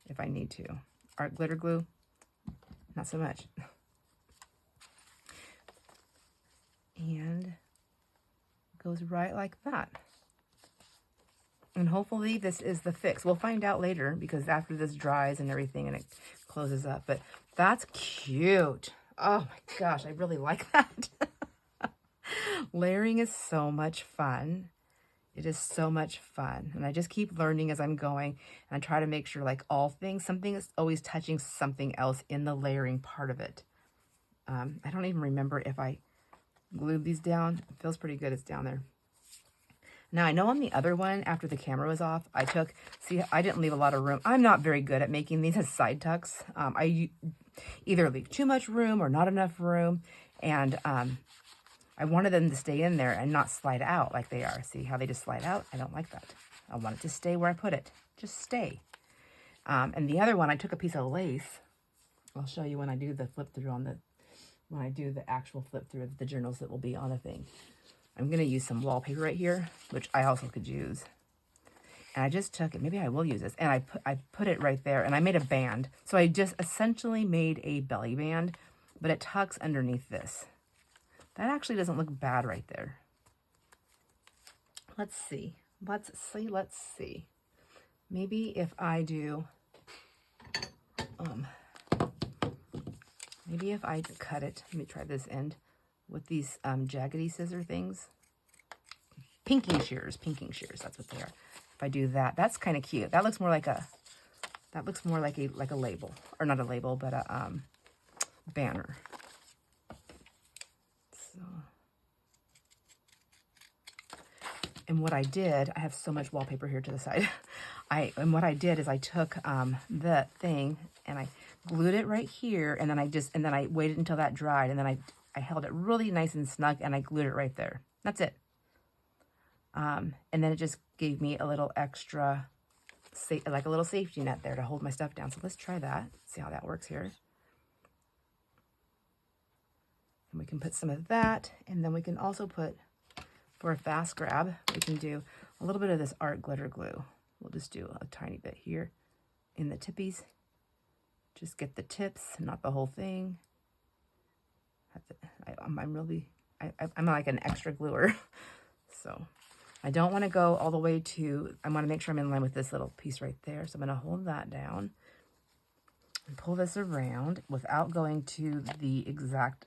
if I need to. Art glitter glue, not so much. And it goes right like that. And hopefully this is the fix. We'll find out later because after this dries and everything and it closes up. But that's cute. Oh my gosh, I really like that. Layering is so much fun. It is so much fun. And I just keep learning as I'm going. And I try to make sure, like all things, something is always touching something else in the layering part of it. I don't even remember if I glued these down. It feels pretty good. It's down there. Now, I know on the other one, after the camera was off, I didn't leave a lot of room. I'm not very good at making these as side tucks. I either leave too much room or not enough room. And I wanted them to stay in there and not slide out like they are. See how they just slide out? I don't like that. I want it to stay where I put it. Just stay. And the other one, I took a piece of lace. I'll show you when I do the flip through when I do the actual flip through of the journals that will be on the thing. I'm going to use some wallpaper right here, which I also could use. And I just took it. Maybe I will use this. And I put it right there. And I made a band. So I just essentially made a belly band, but it tucks underneath this. That actually doesn't look bad right there. Let's see. Let's see. Maybe if I do, maybe if I cut it, let me try this end with these jaggedy scissor things. Pinking shears, that's what they are. If I do that, that's kind of cute. That looks more like a label, or not a label, but a banner. So, and what I did, I have so much wallpaper here to the side. and what I did is I took the thing and I glued it right here, and then I waited until that dried, and then I held it really nice and snug, and I glued it right there. That's it. And then it just gave me a little extra, like a little safety net there to hold my stuff down. So let's try that, see how that works here. And we can put some of that, and then we can also put, for a fast grab, we can do a little bit of this art glitter glue. We'll just do a tiny bit here in the tippies. Just get the tips, not the whole thing. I'm like an extra gluer. So I don't want to go all the way to, I want to make sure I'm in line with this little piece right there. So I'm going to hold that down and pull this around without going to the exact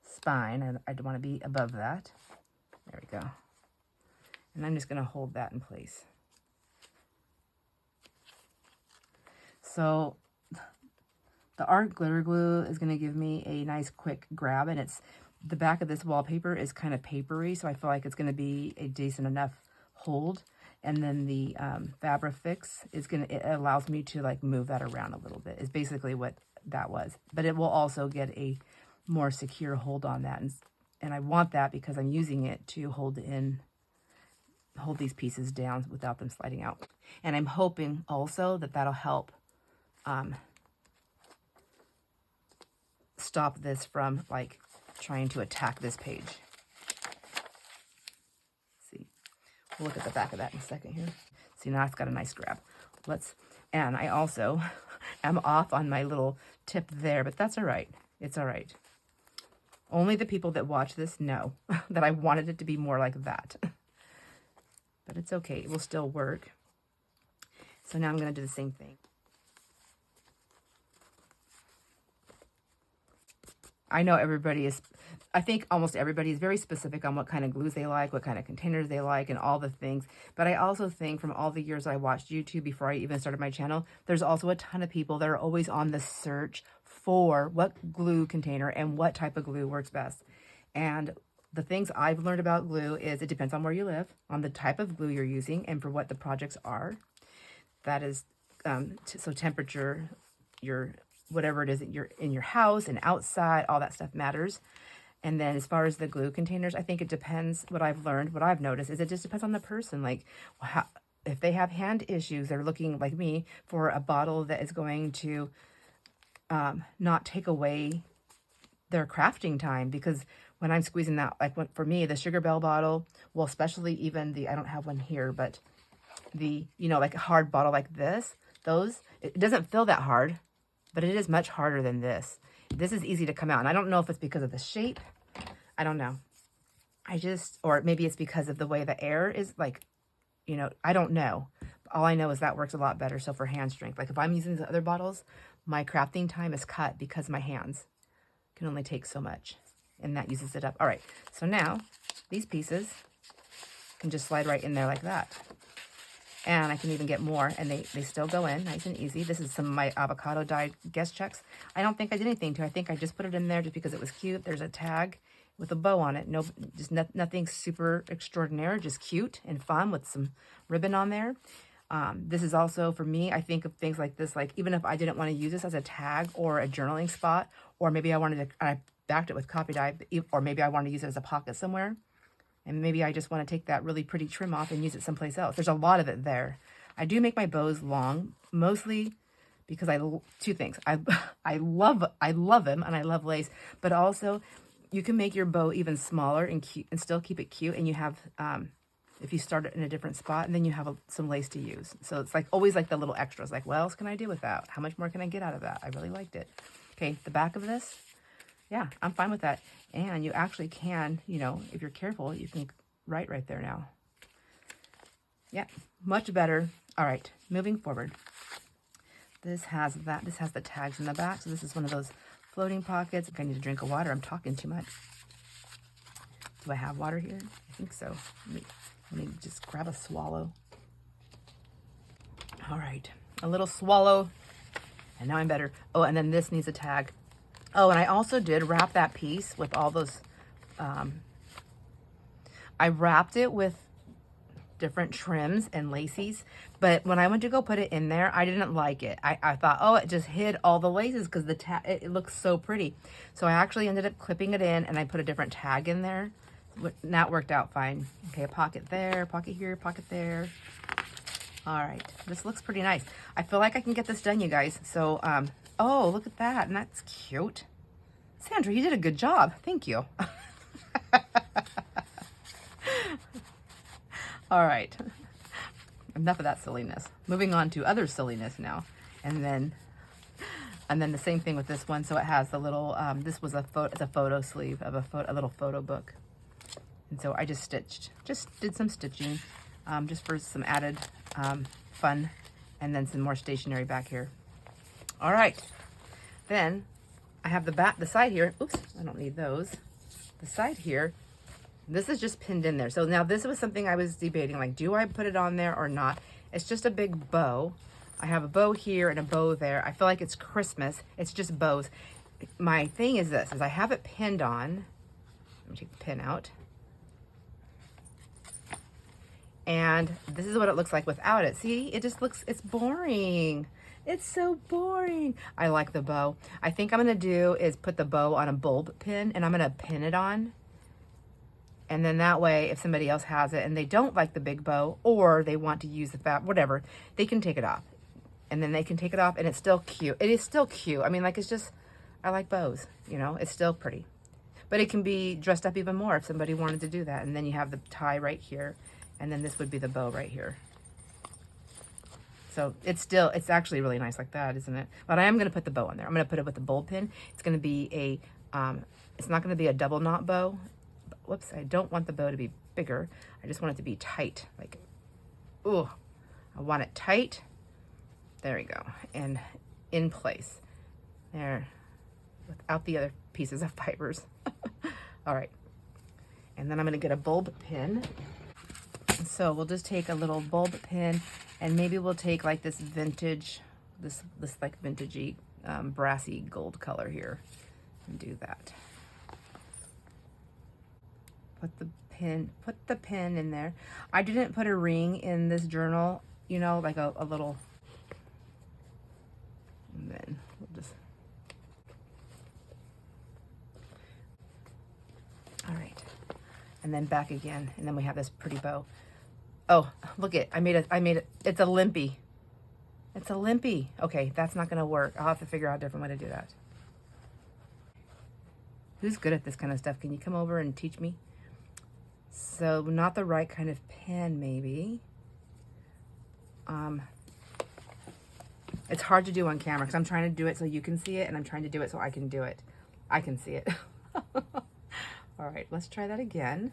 spine. I want to be above that. There we go. And I'm just going to hold that in place. So the art glitter glue is going to give me a nice quick grab, and it's the back of this wallpaper is kind of papery, so I feel like it's going to be a decent enough hold. And then the Fabrifix is it allows me to like move that around a little bit, is basically what that was. But it will also get a more secure hold on that, and I want that because I'm using it to hold these pieces down without them sliding out. And I'm hoping also that that'll help stop this from like trying to attack this page. See, we'll look at the back of that in a second here. See, now it's got a nice grab. And I also am off on my little tip there, but that's all right. It's all right. Only the people that watch this know that I wanted it to be more like that. But it's okay. It will still work. So now I'm going to do the same thing. I know I think almost everybody is very specific on what kind of glues they like, what kind of containers they like, and all the things. But I also think from all the years I watched YouTube before I even started my channel, there's also a ton of people that are always on the search for what glue container and what type of glue works best. And the things I've learned about glue is it depends on where you live, on the type of glue you're using, and for what the projects are. That is, so temperature, whatever it is that you're in your house and outside, all that stuff matters. And then as far as the glue containers, I think it depends. What I've learned, what I've noticed is it just depends on the person. Like if they have hand issues, they're looking like me for a bottle that is going to not take away their crafting time. Because when I'm squeezing that, like for me, the Sugar Bell bottle, well, especially even I don't have one here, but like a hard bottle like this, it doesn't feel that hard, but it is much harder than this. This is easy to come out. And I don't know if it's because of the shape. I don't know. Or maybe it's because of the way the air is like, I don't know. All I know is that works a lot better. So for hand strength, like if I'm using the other bottles, my crafting time is cut because my hands can only take so much, and that uses it up. All right. So now these pieces can just slide right in there like that. And I can even get more, and they still go in nice and easy. This is some of my avocado dyed guest checks. I don't think I did anything to it. I think I just put it in there just because it was cute. There's a tag with a bow on it. No, just nothing super extraordinary, just cute and fun with some ribbon on there. This is also, for me, I think of things like this, like even if I didn't want to use this as a tag or a journaling spot, or maybe I backed it with copy dye, or maybe I wanted to use it as a pocket somewhere. And maybe I just want to take that really pretty trim off and use it someplace else. There's a lot of it there. I do make my bows long, mostly because two things. I love them, and I love lace, but also you can make your bow even smaller and cute and still keep it cute. And you have, if you start it in a different spot, and then you have some lace to use. So it's like always like the little extras, like what else can I do with that? How much more can I get out of that? I really liked it. Okay, the back of this. Yeah, I'm fine with that. And you actually can, if you're careful, you can write right there now. Yeah, much better. All right, moving forward. This has the tags in the back. So this is one of those floating pockets. If I need to drink of water, I'm talking too much. Do I have water here? I think so. Let me just grab a swallow. All right, a little swallow. And now I'm better. Oh, and then this needs a tag. Oh, and I also did wrap that piece with all those, I wrapped it with different trims and laces. But when I went to go put it in there, I didn't like it. I thought, oh, it just hid all the laces because it looks so pretty. So I actually ended up clipping it in, and I put a different tag in there. And that worked out fine. Okay, a pocket there, pocket here, pocket there. All right, this looks pretty nice. I feel like I can get this done, you guys. So, oh, look at that, and that's cute. Sandra, you did a good job. Thank you. All right, enough of that silliness. Moving on to other silliness now, and then the same thing with this one. So it has the little. This was it's a photo sleeve of a little photo book, and so I just did some stitching, just for some added fun, and then some more stationery back here. All right, then I have the side here. Oops, I don't need those. The side here. This is just pinned in there. So now this was something I was debating, like, do I put it on there or not? It's just a big bow. I have a bow here and a bow there. I feel like it's Christmas. It's just bows. My thing is this, is I have it pinned on. Let me take the pin out. And this is what it looks like without it. See, it just looks, it's boring. It's so boring. I like the bow. I think I'm gonna do is put the bow on a bulb pin, and I'm gonna pin it on. And then that way, if somebody else has it and they don't like the big bow, or they want to use the whatever, they can take it off. And then they can take it off, and it's still cute. It is still cute. I mean, like, it's just, I like bows, you know, it's still pretty. But it can be dressed up even more if somebody wanted to do that. And then you have the tie right here, and then this would be the bow right here. So it's actually really nice like that, isn't it? But I am going to put the bow on there. I'm going to put it with the bulb pin. It's going to be it's not going to be a double knot bow. Whoops, I don't want the bow to be bigger. I just want it to be tight. Like, ooh, I want it tight. There we go. And in place. There, without the other pieces of fibers. All right. And then I'm gonna get a bulb pin. So we'll just take a little bulb pin, and maybe we'll take like this vintage, this like vintagey, brassy gold color here, and do that. Put the pin in there. I didn't put a ring in this journal, you know, like a little, and then we'll just, all right. And then back again, and then we have this pretty bow. Oh, look it, I made it, it's a limpy. It's a limpy. Okay, that's not gonna work. I'll have to figure out a different way to do that. Who's good at this kind of stuff? Can you come over and teach me? So not the right kind of pin, maybe. It's hard to do on camera because I'm trying to do it so you can see it, and I'm trying to do it so I can do it. I can see it. All right, let's try that again.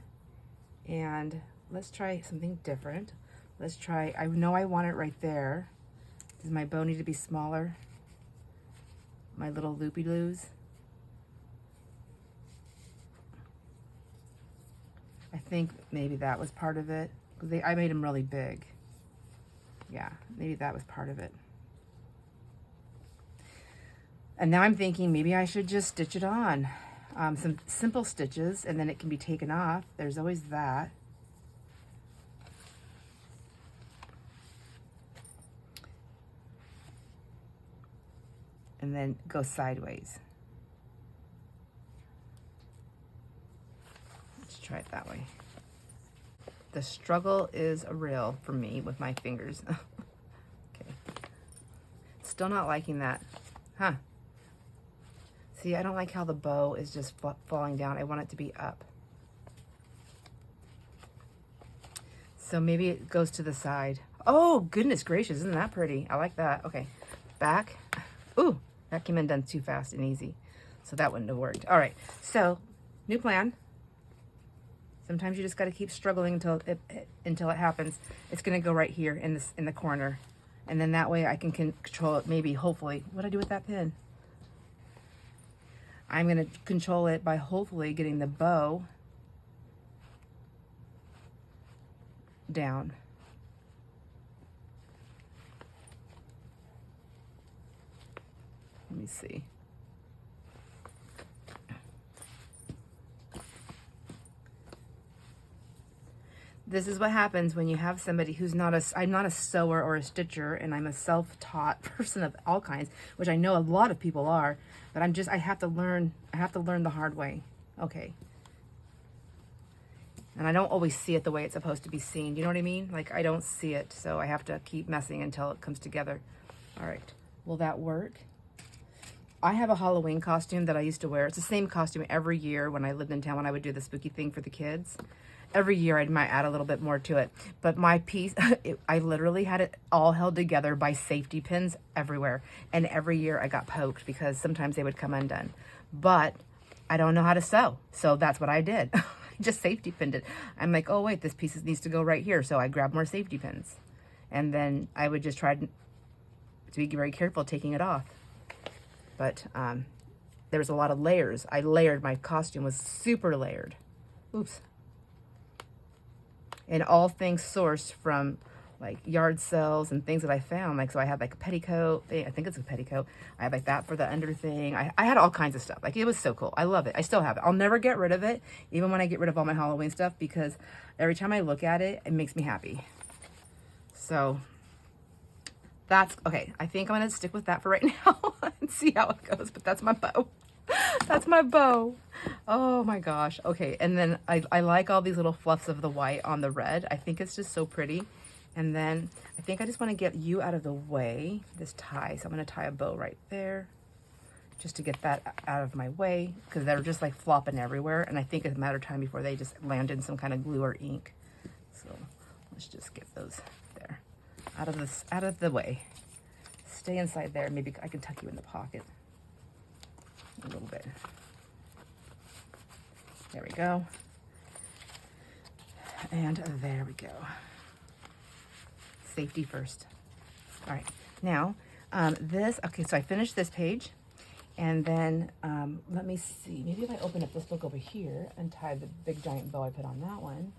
And let's try something different. Let's try, I know I want it right there. Does my bow need to be smaller? My little loopy-loos. I think maybe that was part of it. I made them really big. Yeah, maybe that was part of it. And now I'm thinking maybe I should just stitch it on. Some simple stitches, and then it can be taken off. There's always that. And then go sideways. Try it that way. The struggle is real for me with my fingers. Okay. Still not liking that. Huh. See, I don't like how the bow is just falling down. I want it to be up. So maybe it goes to the side. Oh, goodness gracious. Isn't that pretty? I like that. Okay. Back. Ooh, that came in done too fast and easy. So that wouldn't have worked. All right. So, new plan. Sometimes you just got to keep struggling until it happens. It's going to go right here in the corner. And then that way I can control it, maybe, hopefully. What do I do with that pin? I'm going to control it by hopefully getting the bow down. Let me see. This is what happens when you have somebody who's not I'm not a sewer or a stitcher, and I'm a self-taught person of all kinds, which I know a lot of people are, but I have to learn the hard way. Okay. And I don't always see it the way it's supposed to be seen. You know what I mean? Like, I don't see it, so I have to keep messing until it comes together. All right. Will that work? I have a Halloween costume that I used to wear. It's the same costume every year when I lived in town, when I would do the spooky thing for the kids. Every year I might add a little bit more to it. But my piece, I literally had it all held together by safety pins everywhere. And every year I got poked because sometimes they would come undone. But I don't know how to sew. So that's what I did. I just safety pinned it. I'm like, oh wait, this piece needs to go right here. So I grabbed more safety pins. And then I would just try to be very careful taking it off. But there was a lot of layers. I layered, my costume was super layered. Oops. And all things sourced from like yard sales and things that I found. Like, so I had like a petticoat thing. I think it's a petticoat. I had like that for the under thing. I had all kinds of stuff. Like, it was so cool. I love it. I still have it. I'll never get rid of it, even when I get rid of all my Halloween stuff, because every time I look at it, it makes me happy. So that's okay. I think I'm going to stick with that for right now and see how it goes. But that's my bow. That's my bow. Oh my gosh. Okay. And then I like all these little fluffs of the white on the red. I think it's just so pretty. And then I think I just want to get you out of the way, this tie. So I'm going to tie a bow right there just to get that out of my way, because they're just like flopping everywhere. And I think it's a matter of time before they just land in some kind of glue or ink. So let's just get those there out of the way. Stay inside there. Maybe I can tuck you in the pocket a little bit. There we go. And there we go. Safety first. All right. Now, okay, so I finished this page. And then, let me see. Maybe if I open up this book over here and tie the big giant bow I put on that one.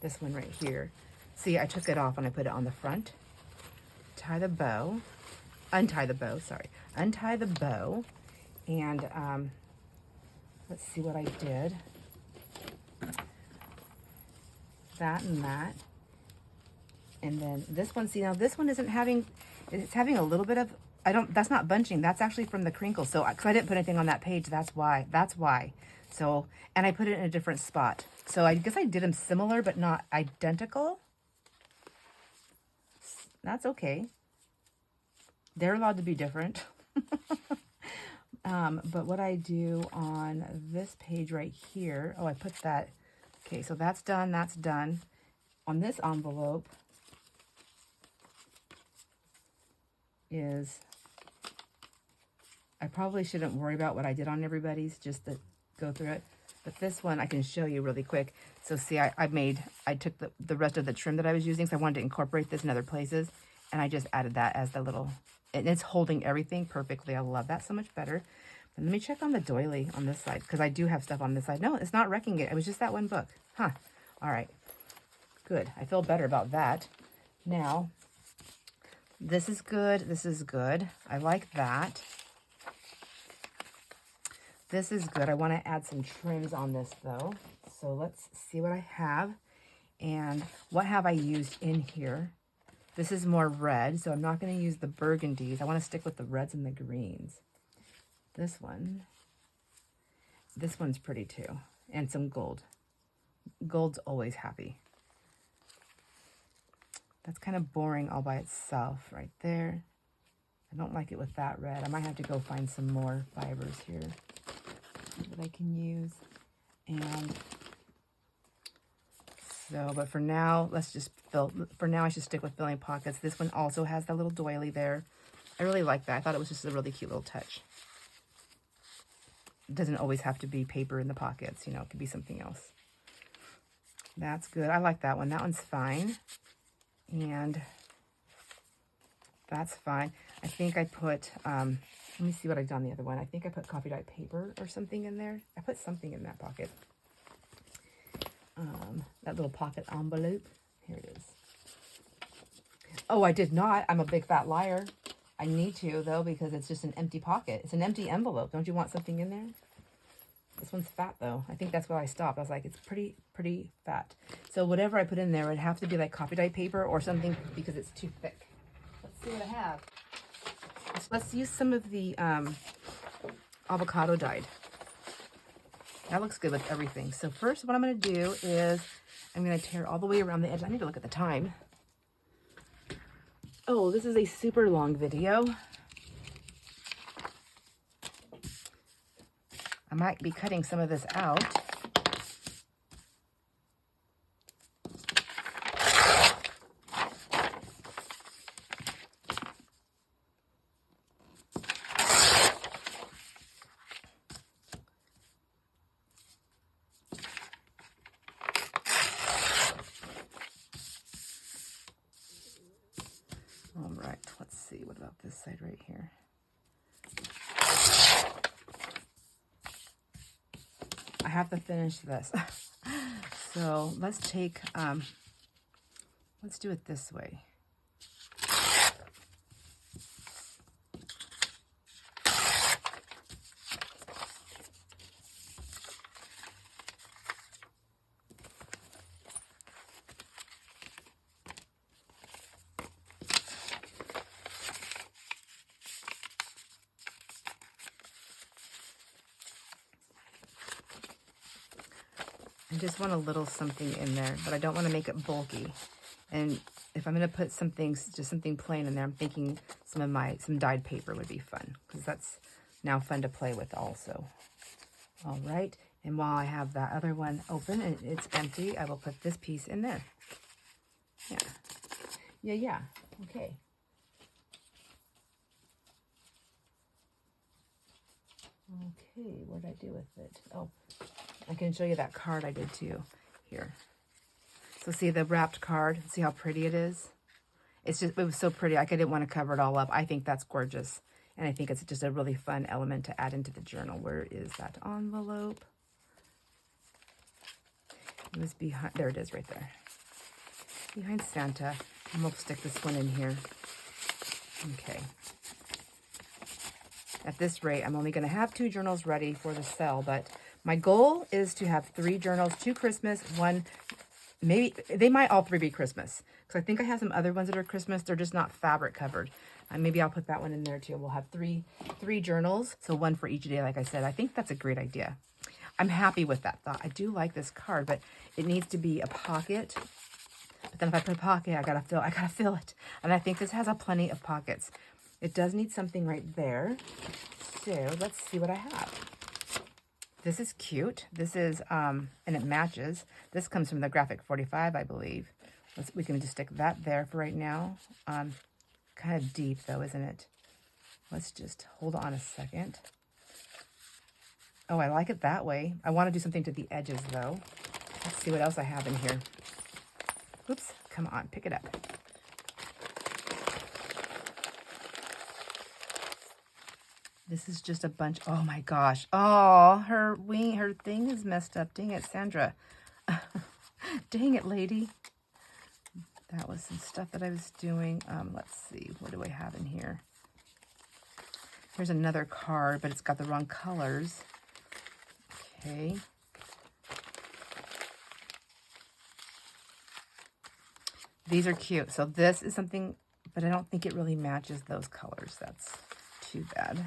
This one right here. See, I took it off and I put it on the front. Tie the bow. Untie the bow, sorry. Untie the bow. And let's see what I did. That and that. And then this one, see, now this one isn't having, it's having a little bit of, that's not bunching. That's actually from the crinkle. So, because I didn't put anything on that page, that's why. So, and I put it in a different spot. So I guess I did them similar, but not identical. That's okay. They're allowed to be different. But what I do on this page right here, oh, I put that, okay, so that's done, that's done. On this envelope is, I probably shouldn't worry about what I did on everybody's, just to go through it. But this one I can show you really quick. So see, I took the rest of the trim that I was using, so I wanted to incorporate this in other places, and I just added that as the little, and it's holding everything perfectly. I love that so much better. But let me check on the doily on this side, because I do have stuff on this side. No, it's not wrecking it. It was just that one book. Huh. All right. Good. I feel better about that. Now, this is good. This is good. I like that. This is good. I want to add some trims on this, though. So let's see what I have. And what have I used in here? This is more red, so I'm not going to use the burgundies. I want to stick with the reds and the greens. This one's pretty too. And some gold. Gold's always happy. That's kind of boring all by itself right there. I don't like it with that red. I might have to go find some more fibers here that I can use. And so, but for now, I should stick with filling pockets. This one also has that little doily there. I really like that. I thought it was just a really cute little touch. It doesn't always have to be paper in the pockets, you know, it could be something else. That's good. I like that one. That one's fine. And that's fine. I think I put, let me see what I've done the other one. I think I put coffee dye paper or something in there. I put something in that pocket. That little pocket envelope. Here it is. Oh, I did not. I'm a big fat liar. I need to, though, because it's just an empty pocket. It's an empty envelope. Don't you want something in there? This one's fat though. I think that's why I stopped. I was like, it's pretty fat. So whatever I put in there would have to be like coffee dye paper or something because it's too thick. Let's see what I have. Let's use some of the avocado dyed. That looks good with everything. So first what I'm going to do is I'm going to tear it all the way around the edge. I need to look at the time. Oh, this is a super long video. I might be cutting some of this out. All right, let's see. What about this side right here? I have to finish this. So let's take, let's do it this way. I just want a little something in there, but I don't want to make it bulky. And if I'm going to put something, just something plain in there, I'm thinking some dyed paper would be fun, because that's now fun to play with also. All right, and while I have that other one open and it's empty, I will put this piece in there. Yeah, okay. Okay, what did I do with it? Oh, I can show you that card I did too here. So see the wrapped card, see how pretty it is? It was so pretty, I didn't want to cover it all up. I think that's gorgeous. And I think it's just a really fun element to add into the journal. Where is that envelope? It was behind, there it is right there. Behind Santa. And we'll stick this one in here. Okay. At this rate, I'm only going to have 2 journals ready for the sale, but my goal is to have 3 journals, 2 Christmas, 1, maybe, they might all 3 be Christmas, because I think I have some other ones that are Christmas. They're just not fabric covered. Maybe I'll put that one in there too. We'll have three journals, so 1 for each day, like I said. I think that's a great idea. I'm happy with that thought. I do like this card, but it needs to be a pocket. But then if I put a pocket, I gotta fill it. And I think this has plenty of pockets. It does need something right there. So let's see what I have. This is cute. This is, and it matches. This comes from the Graphic 45, I believe. We can just stick that there for right now. Kind of deep though, isn't it? Let's just hold on a second. Oh, I like it that way. I want to do something to the edges though. Let's see what else I have in here. Oops, come on, pick it up. This is just a bunch. Oh my gosh. Oh, her thing is messed up. Dang it, Sandra. Dang it, lady. That was some stuff that I was doing. Let's see. What do I have in here? Here's another card, but it's got the wrong colors. Okay. These are cute. So this is something, but I don't think it really matches those colors. That's too bad.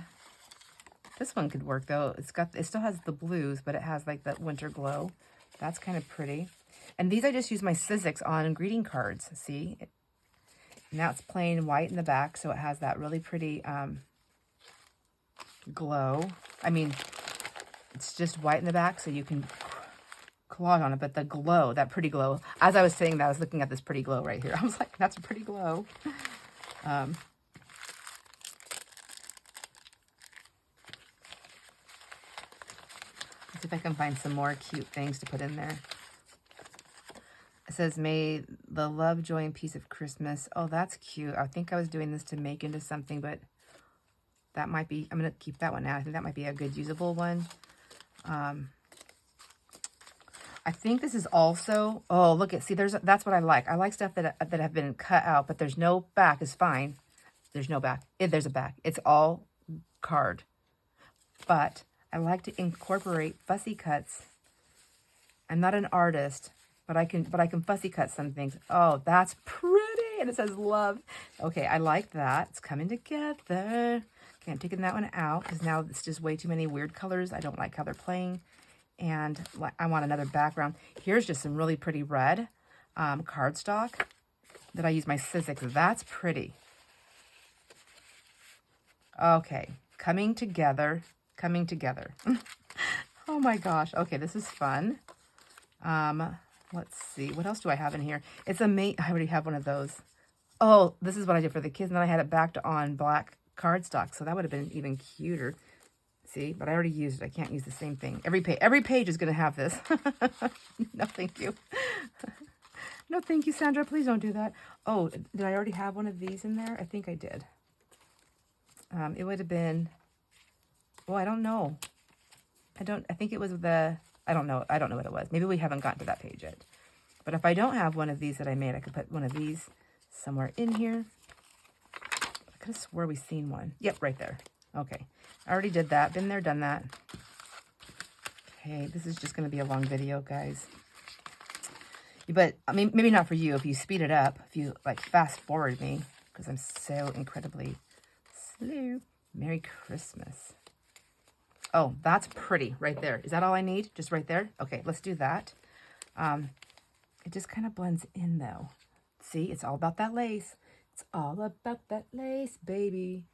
This one could work though. It still has the blues, but it has like that winter glow. That's kind of pretty. And these I just use my Sizzix on greeting cards. See? Now it's plain white in the back, so it has that really pretty glow. I mean, it's just white in the back, so you can collage on it, but the glow, that pretty glow, as I was saying that, I was looking at this pretty glow right here. I was like, that's a pretty glow. Let's see if I can find some more cute things to put in there. It says, may the love, joy, and peace of Christmas. Oh, that's cute. I think I was doing this to make into something, but that might be, I'm going to keep that one out. I think that might be a good usable one. I think this is also, oh, look at, see, that's what I like. I like stuff that have been cut out, but there's no back is fine. There's no back. There's a back. It's all card. But I like to incorporate fussy cuts. I'm not an artist, but I can fussy cut some things. Oh, that's pretty, and it says love. Okay, I like that. It's coming together. Okay, I'm taking that one out because now it's just way too many weird colors. I don't like how they're playing, and I want another background. Here's just some really pretty red cardstock that I use my Sizzix. That's pretty. Okay, coming together, coming together. Oh my gosh. Okay, this is fun. Let's see. What else do I have in here? It's a mate. I already have one of those. Oh, this is what I did for the kids. And then I had it backed on black cardstock. So that would have been even cuter. See, but I already used it. I can't use the same thing. Every page is going to have this. No, thank you. No, thank you, Sandra. Please don't do that. Oh, did I already have one of these in there? I think I did. It would have been, oh, I don't know. I think it was I don't know what it was. Maybe we haven't gotten to that page yet. But if I don't have one of these that I made, I could put one of these somewhere in here. I could have swore we seen one. Yep, right there. Okay. I already did that. Been there, done that. Okay, this is just going to be a long video, guys. But, I mean, maybe not for you. If you speed it up, if you, like, fast forward me, because I'm so incredibly slow. Merry Christmas. Oh, that's pretty right there. Is that all I need? Just right there? Okay, let's do that. It just kind of blends in, though. See, it's all about that lace. It's all about that lace, baby.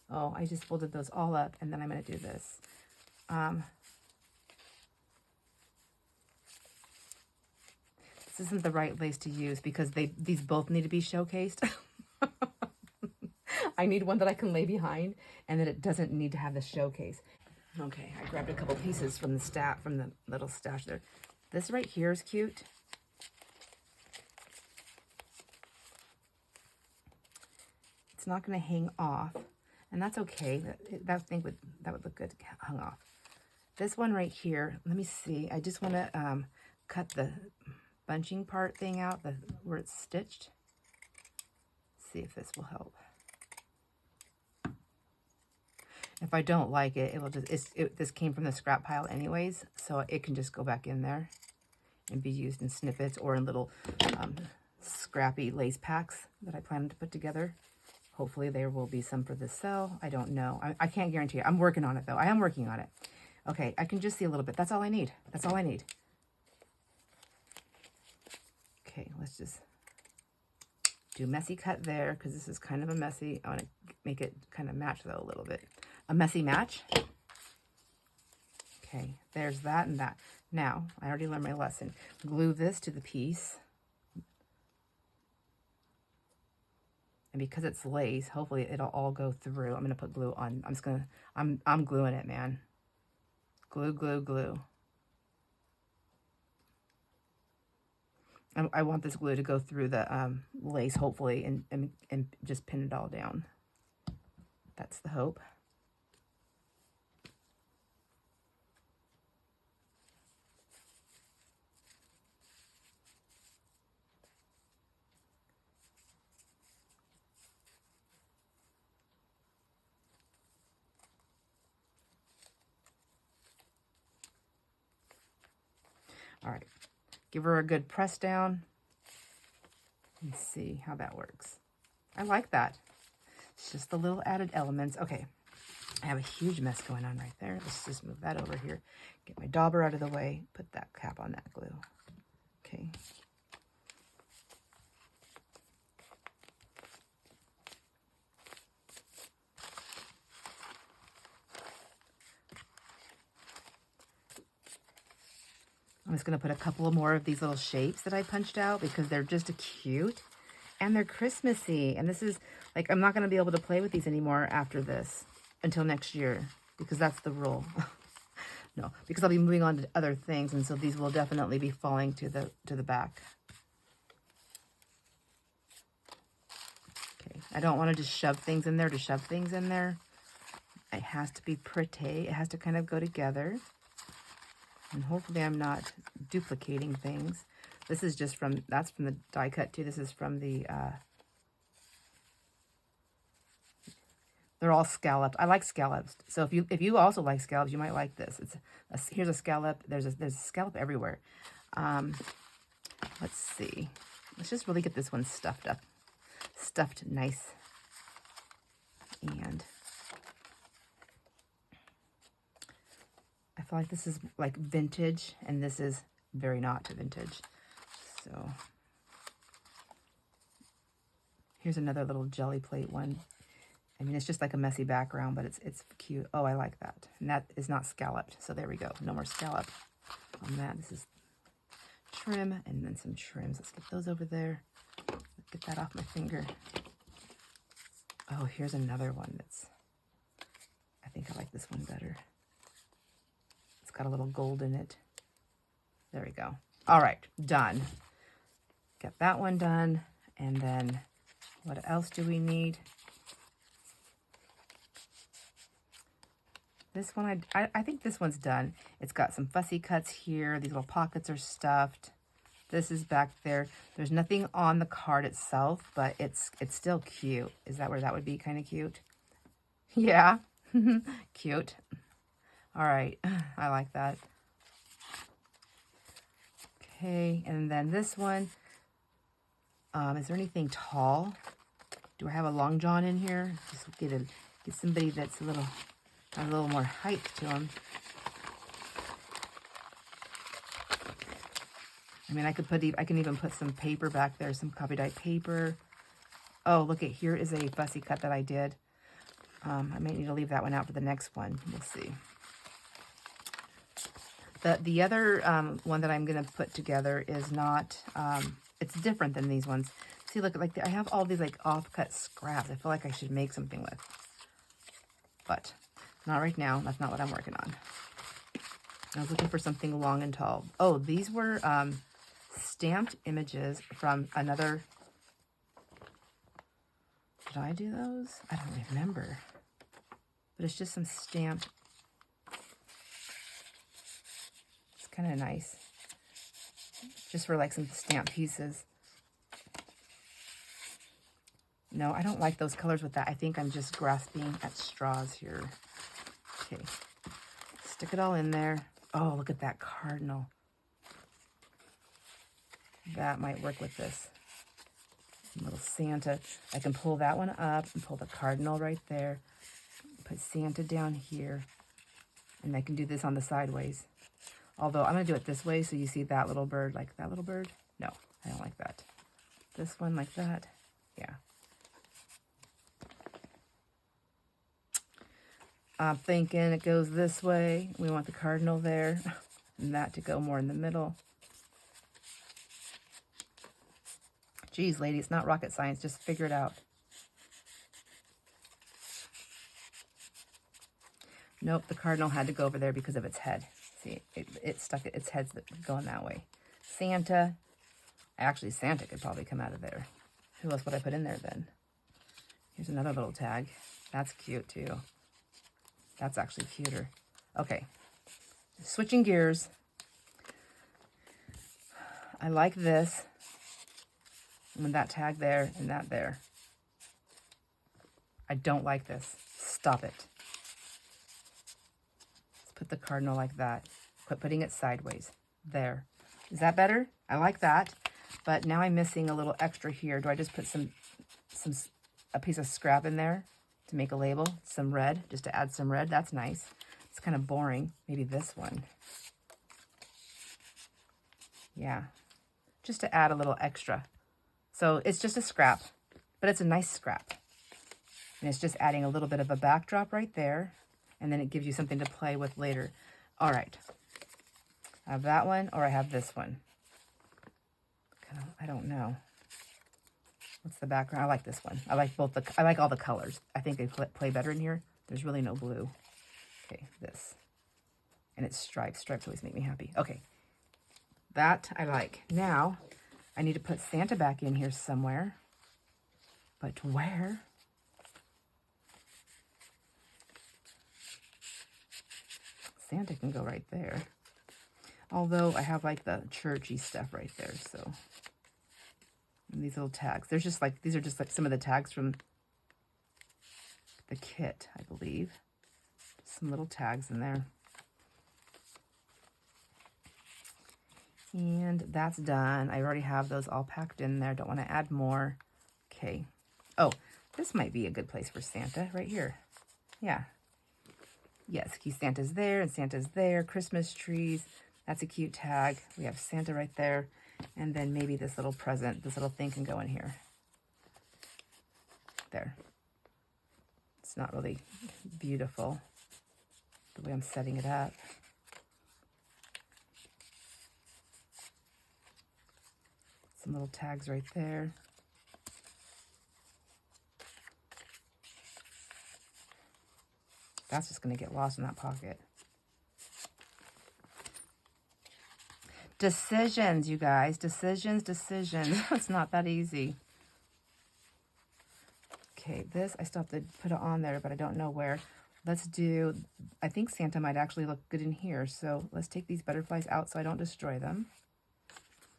Oh, I just folded those all up, and then I'm going to do this. This isn't the right lace to use because these both need to be showcased. I need one that I can lay behind, and that it doesn't need to have the showcase. Okay, I grabbed a couple pieces from the little stash there. This right here is cute. It's not going to hang off, and that's okay. That would look good hung off. This one right here, let me see. I just want to cut the bunching part thing out, where it's stitched. See if this will help. If I don't like it, it will just, this came from the scrap pile anyways, so it can just go back in there and be used in snippets or in little scrappy lace packs that I plan to put together. Hopefully there will be some for the sale. I don't know. I can't guarantee it. I'm working on it though. I am working on it. Okay, I can just see a little bit. That's all I need. That's all I need. Okay, let's just do messy cut there because this is kind of a messy. I want to make it kind of match though a little bit. A messy match. Okay, there's that and that. Now, I already learned my lesson. Glue this to the piece. And because it's lace, hopefully it'll all go through. I'm going to put glue on. I'm gluing it, man. Glue, glue, glue. I want this glue to go through the lace, hopefully, and just pin it all down. That's the hope. All right, give her a good press down and see how that works. I like that. It's just the little added elements. Okay, I have a huge mess going on right there. Let's just move that over here. Get my dauber out of the way. Put that cap on that glue. Okay. I'm just going to put a couple more of these little shapes that I punched out because they're just cute and they're Christmassy. And this is like, I'm not going to be able to play with these anymore after this until next year because that's the rule. No, because I'll be moving on to other things. And so these will definitely be falling to the back. Okay. I don't want to just shove things in there to shove things in there. It has to be pretty. It has to kind of go together. And hopefully I'm not duplicating things. This is just that's from the die cut too. This is from the They're all scalloped. I like scallops. So if you also like scallops, you might like this. Here's a scallop. There's a scallop everywhere. Let's see. Let's just really get this one stuffed up. Stuffed nice. And I feel like this is like vintage, and this is very not vintage. So here's another little jelly plate one. I mean, it's just like a messy background, but it's cute. Oh, I like that. And that is not scalloped. So there we go. No more scallop on that. This is trim and then some trims. Let's get those over there. Get that off my finger. Oh, here's another one I think I like this one better. It's got a little gold in it. There we go. All right, done. Get that one done. And then what else do we need? This one, I think this one's done. It's got some fussy cuts here. These little pockets are stuffed. This is back there. There's nothing on the card itself, but it's still cute. Is that where that would be kind of cute? Yeah, cute. All right, I like that. Okay, and then this one. Is there anything tall? Do I have a long john in here? Just get somebody that's a little more height to them. I mean, I can even put some paper back there, some copy dye paper. Oh, look at here is a fussy cut that I did. I might need to leave that one out for the next one. We'll see. The other one that I'm going to put together is not, it's different than these ones. See, look, like I have all these like off-cut scraps. I feel like I should make something with. But not right now. That's not what I'm working on. I was looking for something long and tall. Oh, these were stamped images from another. Did I do those? I don't remember. But it's just some stamped. It's kind of nice. Just for like some stamped pieces. No, I don't like those colors with that. I think I'm just grasping at straws here. Okay. Stick it all in there. Oh, look at that cardinal. That might work with this. Some little Santa. I can pull that one up and pull the cardinal right there. Put Santa down here. And I can do this on the sideways. Although I'm going to do it this way so you see that little bird like that little bird. No, I don't like that. This one like that. Yeah. I'm thinking it goes this way. We want the cardinal there. And that to go more in the middle. Geez, lady, it's not rocket science. Just figure it out. Nope, the cardinal had to go over there because of its head. See, it stuck its head's going that way. Santa. Actually, Santa could probably come out of there. Who else would I put in there then? Here's another little tag. That's cute too. That's actually cuter. Okay. Switching gears. I like this. And that tag there and that there. I don't like this. Stop it. Let's put the cardinal like that. Quit putting it sideways. There. Is that better? I like that. But now I'm missing a little extra here. Do I just put a piece of scrap in there to make a label? Some red, just to add some red. That's nice. It's kind of boring. Maybe this one. Yeah. Just to add a little extra. So it's just a scrap, but it's a nice scrap. And it's just adding a little bit of a backdrop right there. And then it gives you something to play with later. All right. I have that one or I have this one. I don't know. What's the background? I like this one. I like both I like all the colors. I think they play better in here. There's really no blue. Okay, this. And it's stripes. Stripes always make me happy. Okay. That I like. Now, I need to put Santa back in here somewhere. But where? Santa can go right there. Although I have like the churchy stuff right there, so. And these little tags. These are just like some of the tags from the the kit, I believe. Some little tags in there. And that's done. I already have those all packed in there. Don't want to add more. Okay. Oh, this might be a good place for Santa right here. Yeah. Yes, Santa's there and Santa's there. Christmas trees. That's a cute tag. We have Santa right there. And then maybe this little present, this little thing can go in here. There. It's not really beautiful the way I'm setting it up. Some little tags right there. That's just going to get lost in that pocket. Decisions, you guys. Decisions. It's not that easy. Okay, this, I still have to put it on there, but I don't know where. Let's do, I think Santa might actually look good in here. So let's take these butterflies out so I don't destroy them.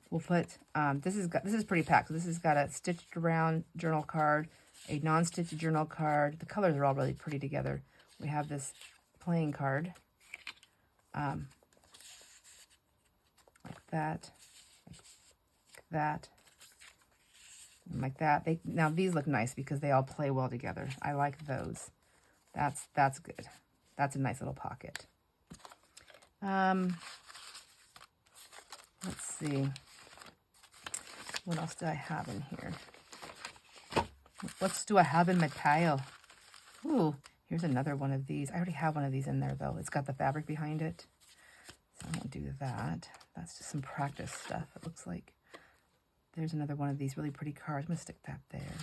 We'll put, this is pretty packed. So this has got a stitched around journal card, a non-stitched journal card. The colors are all really pretty together. We have this playing card, like that, and like that. Now these look nice because they all play well together. I like those. That's good. That's a nice little pocket. Let's see. What else do I have in here? What do I have in my pile? Ooh, here's another one of these. I already have one of these in there, though. It's got the fabric behind it. So I won't do that. That's just some practice stuff, it looks like. There's another one of these really pretty cards. I'm going to stick that there.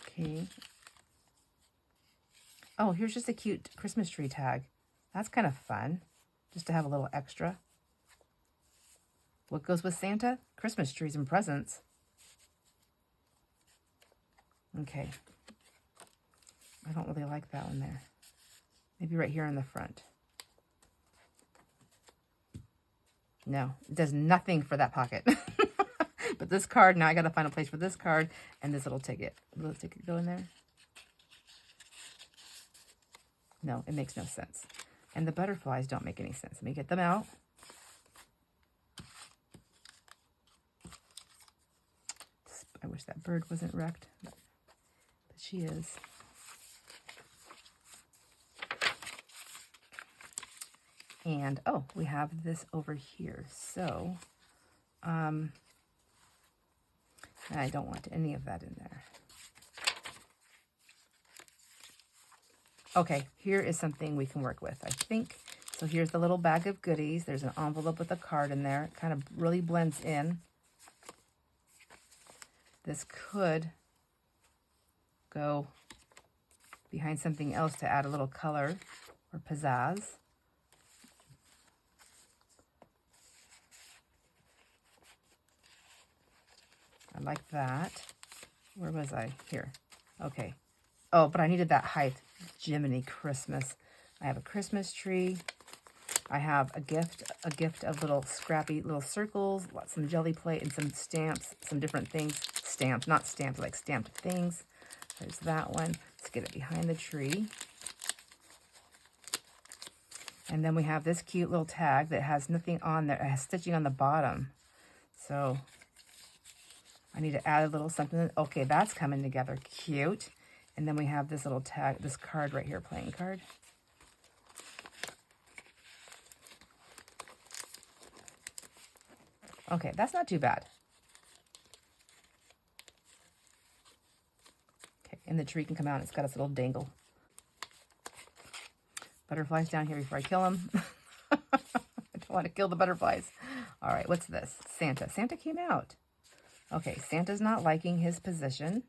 Okay. Oh, here's just a cute Christmas tree tag. That's kind of fun, just to have a little extra. What goes with Santa? Christmas trees and presents. Okay. I don't really like that one there. Maybe right here in the front. No, it does nothing for that pocket. But this card, now I got to find a place for this card and this little ticket. Will the ticket go in there? No, it makes no sense. And the butterflies don't make any sense. Let me get them out. I wish that bird wasn't wrecked, but she is. And, oh, we have this over here. So, I don't want any of that in there. Okay, here is something we can work with, I think. So here's the little bag of goodies. There's an envelope with a card in there. It kind of really blends in. This could go behind something else to add a little color or pizzazz. I like that. Where was I? Here. Okay. Oh, but I needed that height. Jiminy Christmas. I have a Christmas tree. I have a gift of little scrappy little circles, some jelly plate and some stamps, some different things. Stamped, not stamped, like stamped things. There's that one. Let's get it behind the tree. And then we have this cute little tag that has nothing on there. It has stitching on the bottom. So I need to add a little something. Okay, that's coming together. Cute. And then we have this little tag, this card right here, playing card. Okay, that's not too bad. Okay, and the tree can come out. It's got its little dangle. Butterflies down here before I kill them. I don't want to kill the butterflies. All right, what's this? Santa. Santa came out. Okay, Santa's not liking his position.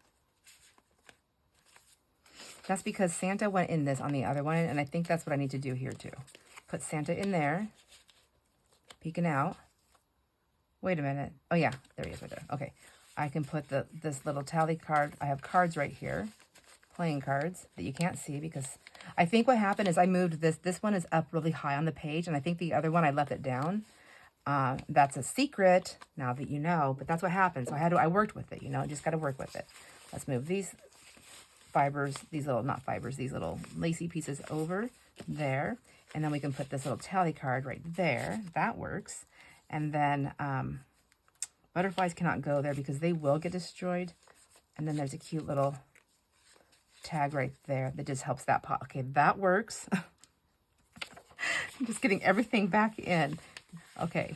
That's because Santa went in this on the other one, and I think that's what I need to do here too. Put Santa in there, peeking out. Wait a minute. Oh yeah, there he is right there. Okay, I can put this little tally card. I have cards right here, playing cards that you can't see because I think what happened is I moved this. This one is up really high on the page, and I think the other one I left it down. That's a secret now that you know, but that's what happened. So I worked with it, you know, just got to work with it. Let's move these fibers, these little, not fibers, these little lacy pieces over there. And then we can put this little tally card right there. That works. And then butterflies cannot go there because they will get destroyed. And then there's a cute little tag right there that just helps that pot. Okay, that works. I'm just getting everything back in. Okay.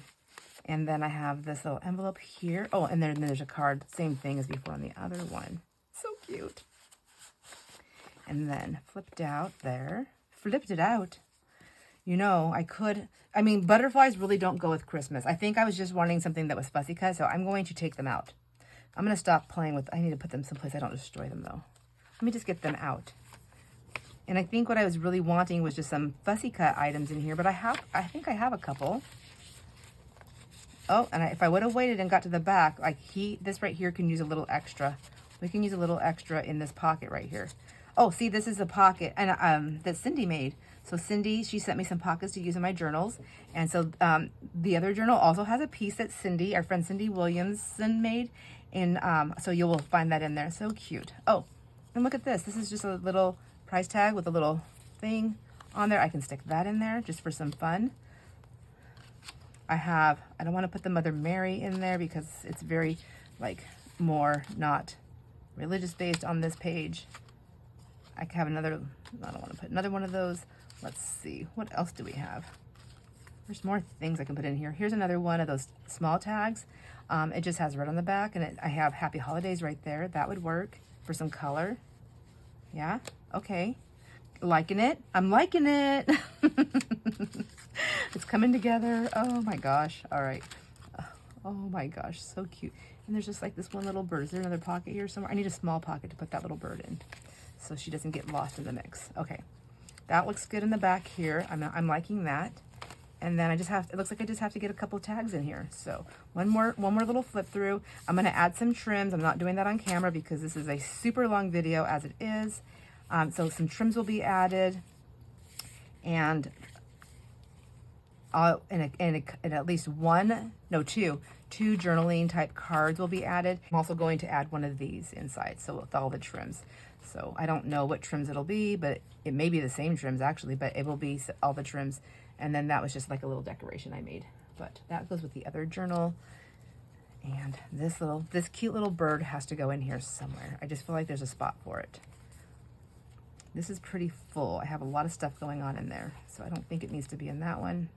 And then I have this little envelope here. Oh, and then there's a card. Same thing as before on the other one. So cute. And then flipped out there. Flipped it out. You know, I mean, butterflies really don't go with Christmas. I think I was just wanting something that was fussy cut, so I'm going to take them out. I'm going to stop playing with, I need to put them someplace I don't destroy them, though. Let me just get them out. And I think what I was really wanting was just some fussy cut items in here, but I think I have a couple. Oh, and if I would have waited and got to the back, like this right here can use a little extra. We can use a little extra in this pocket right here. Oh, see, this is a pocket and that Cindy made. So Cindy, she sent me some pockets to use in my journals. And so the other journal also has a piece that Cindy, our friend Cindy Williamson made. And so you will find that in there. So cute. Oh, and look at this. This is just a little price tag with a little thing on there. I can stick that in there just for some fun. I don't want to put the Mother Mary in there because it's very like more not religious based on this page. I have another, I don't want to put another one of those. Let's see, what else do we have? There's more things I can put in here. Here's another one of those small tags. It just has red on the back and I have Happy Holidays right there. That would work for some color. Yeah, okay. Liking it. I'm liking it. It's coming together. Oh my gosh. All right. Oh my gosh. So cute. And there's just like this one little bird. Is there another pocket here somewhere? I need a small pocket to put that little bird in so she doesn't get lost in the mix. Okay. That looks good in the back here. I'm liking that. And then it looks like I just have to get a couple of tags in here. So one more little flip through. I'm going to add some trims. I'm not doing that on camera because this is a super long video as it is. So some trims will be added, and at least two journaling type cards will be added. I'm also going to add one of these inside, so with all the trims. So I don't know what trims it'll be, but it may be the same trims actually, but it will be all the trims. And then that was just like a little decoration I made, but that goes with the other journal. And this cute little bird has to go in here somewhere. I just feel like there's a spot for it. This is pretty full. I have a lot of stuff going on in there, so I don't think it needs to be in that one.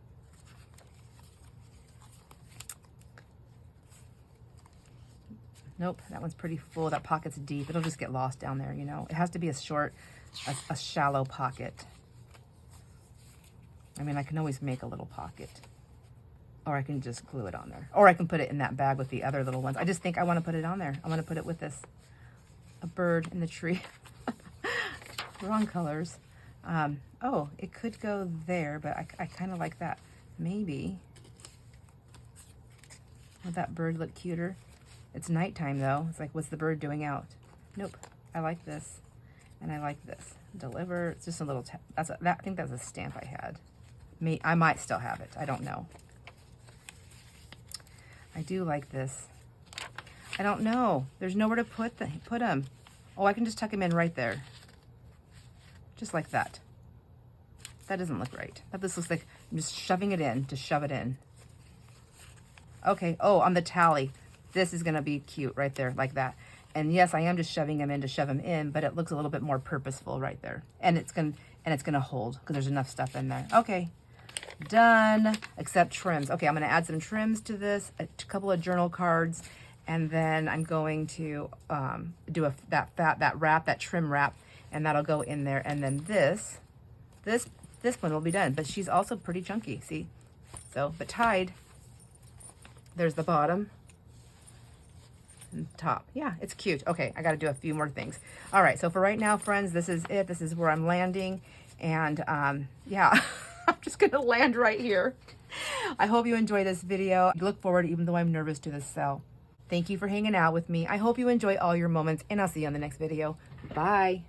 Nope, that one's pretty full. That pocket's deep. It'll just get lost down there, you know. It has to be a shallow pocket. I mean, I can always make a little pocket, or I can just glue it on there, or I can put it in that bag with the other little ones. I just think I want to put it on there. I want to put it with this, a bird in the tree. Wrong colors. Oh, it could go there, but I kind of like that. Maybe. Would that bird look cuter? It's nighttime though. It's like, what's the bird doing out? Nope. I like this, and I like this. Deliver. It's just a little. I think that's a stamp I had. I might still have it. I don't know. I do like this. I don't know. There's nowhere to put them. Oh, I can just tuck them in right there. Just like that. That doesn't look right. This looks like I'm just shoving it in to shove it in. Okay. Oh, on the tally. This is going to be cute right there, like that. And yes, I am just shoving them in to shove them in, but it looks a little bit more purposeful right there. And it's going to hold because there's enough stuff in there. Okay. Done. Except trims. Okay, I'm going to add some trims to this, a couple of journal cards, and then I'm going to do that trim wrap, and that'll go in there. And then this one will be done. But she's also pretty chunky, see? So, but tied. There's the bottom and top. Yeah, it's cute. Okay, I got to do a few more things. All right, so for right now, friends, this is it. This is where I'm landing. And yeah, I'm just going to land right here. I hope you enjoy this video. I look forward, even though I'm nervous, to this sell. Thank you for hanging out with me. I hope you enjoy all your moments, and I'll see you on the next video. Bye.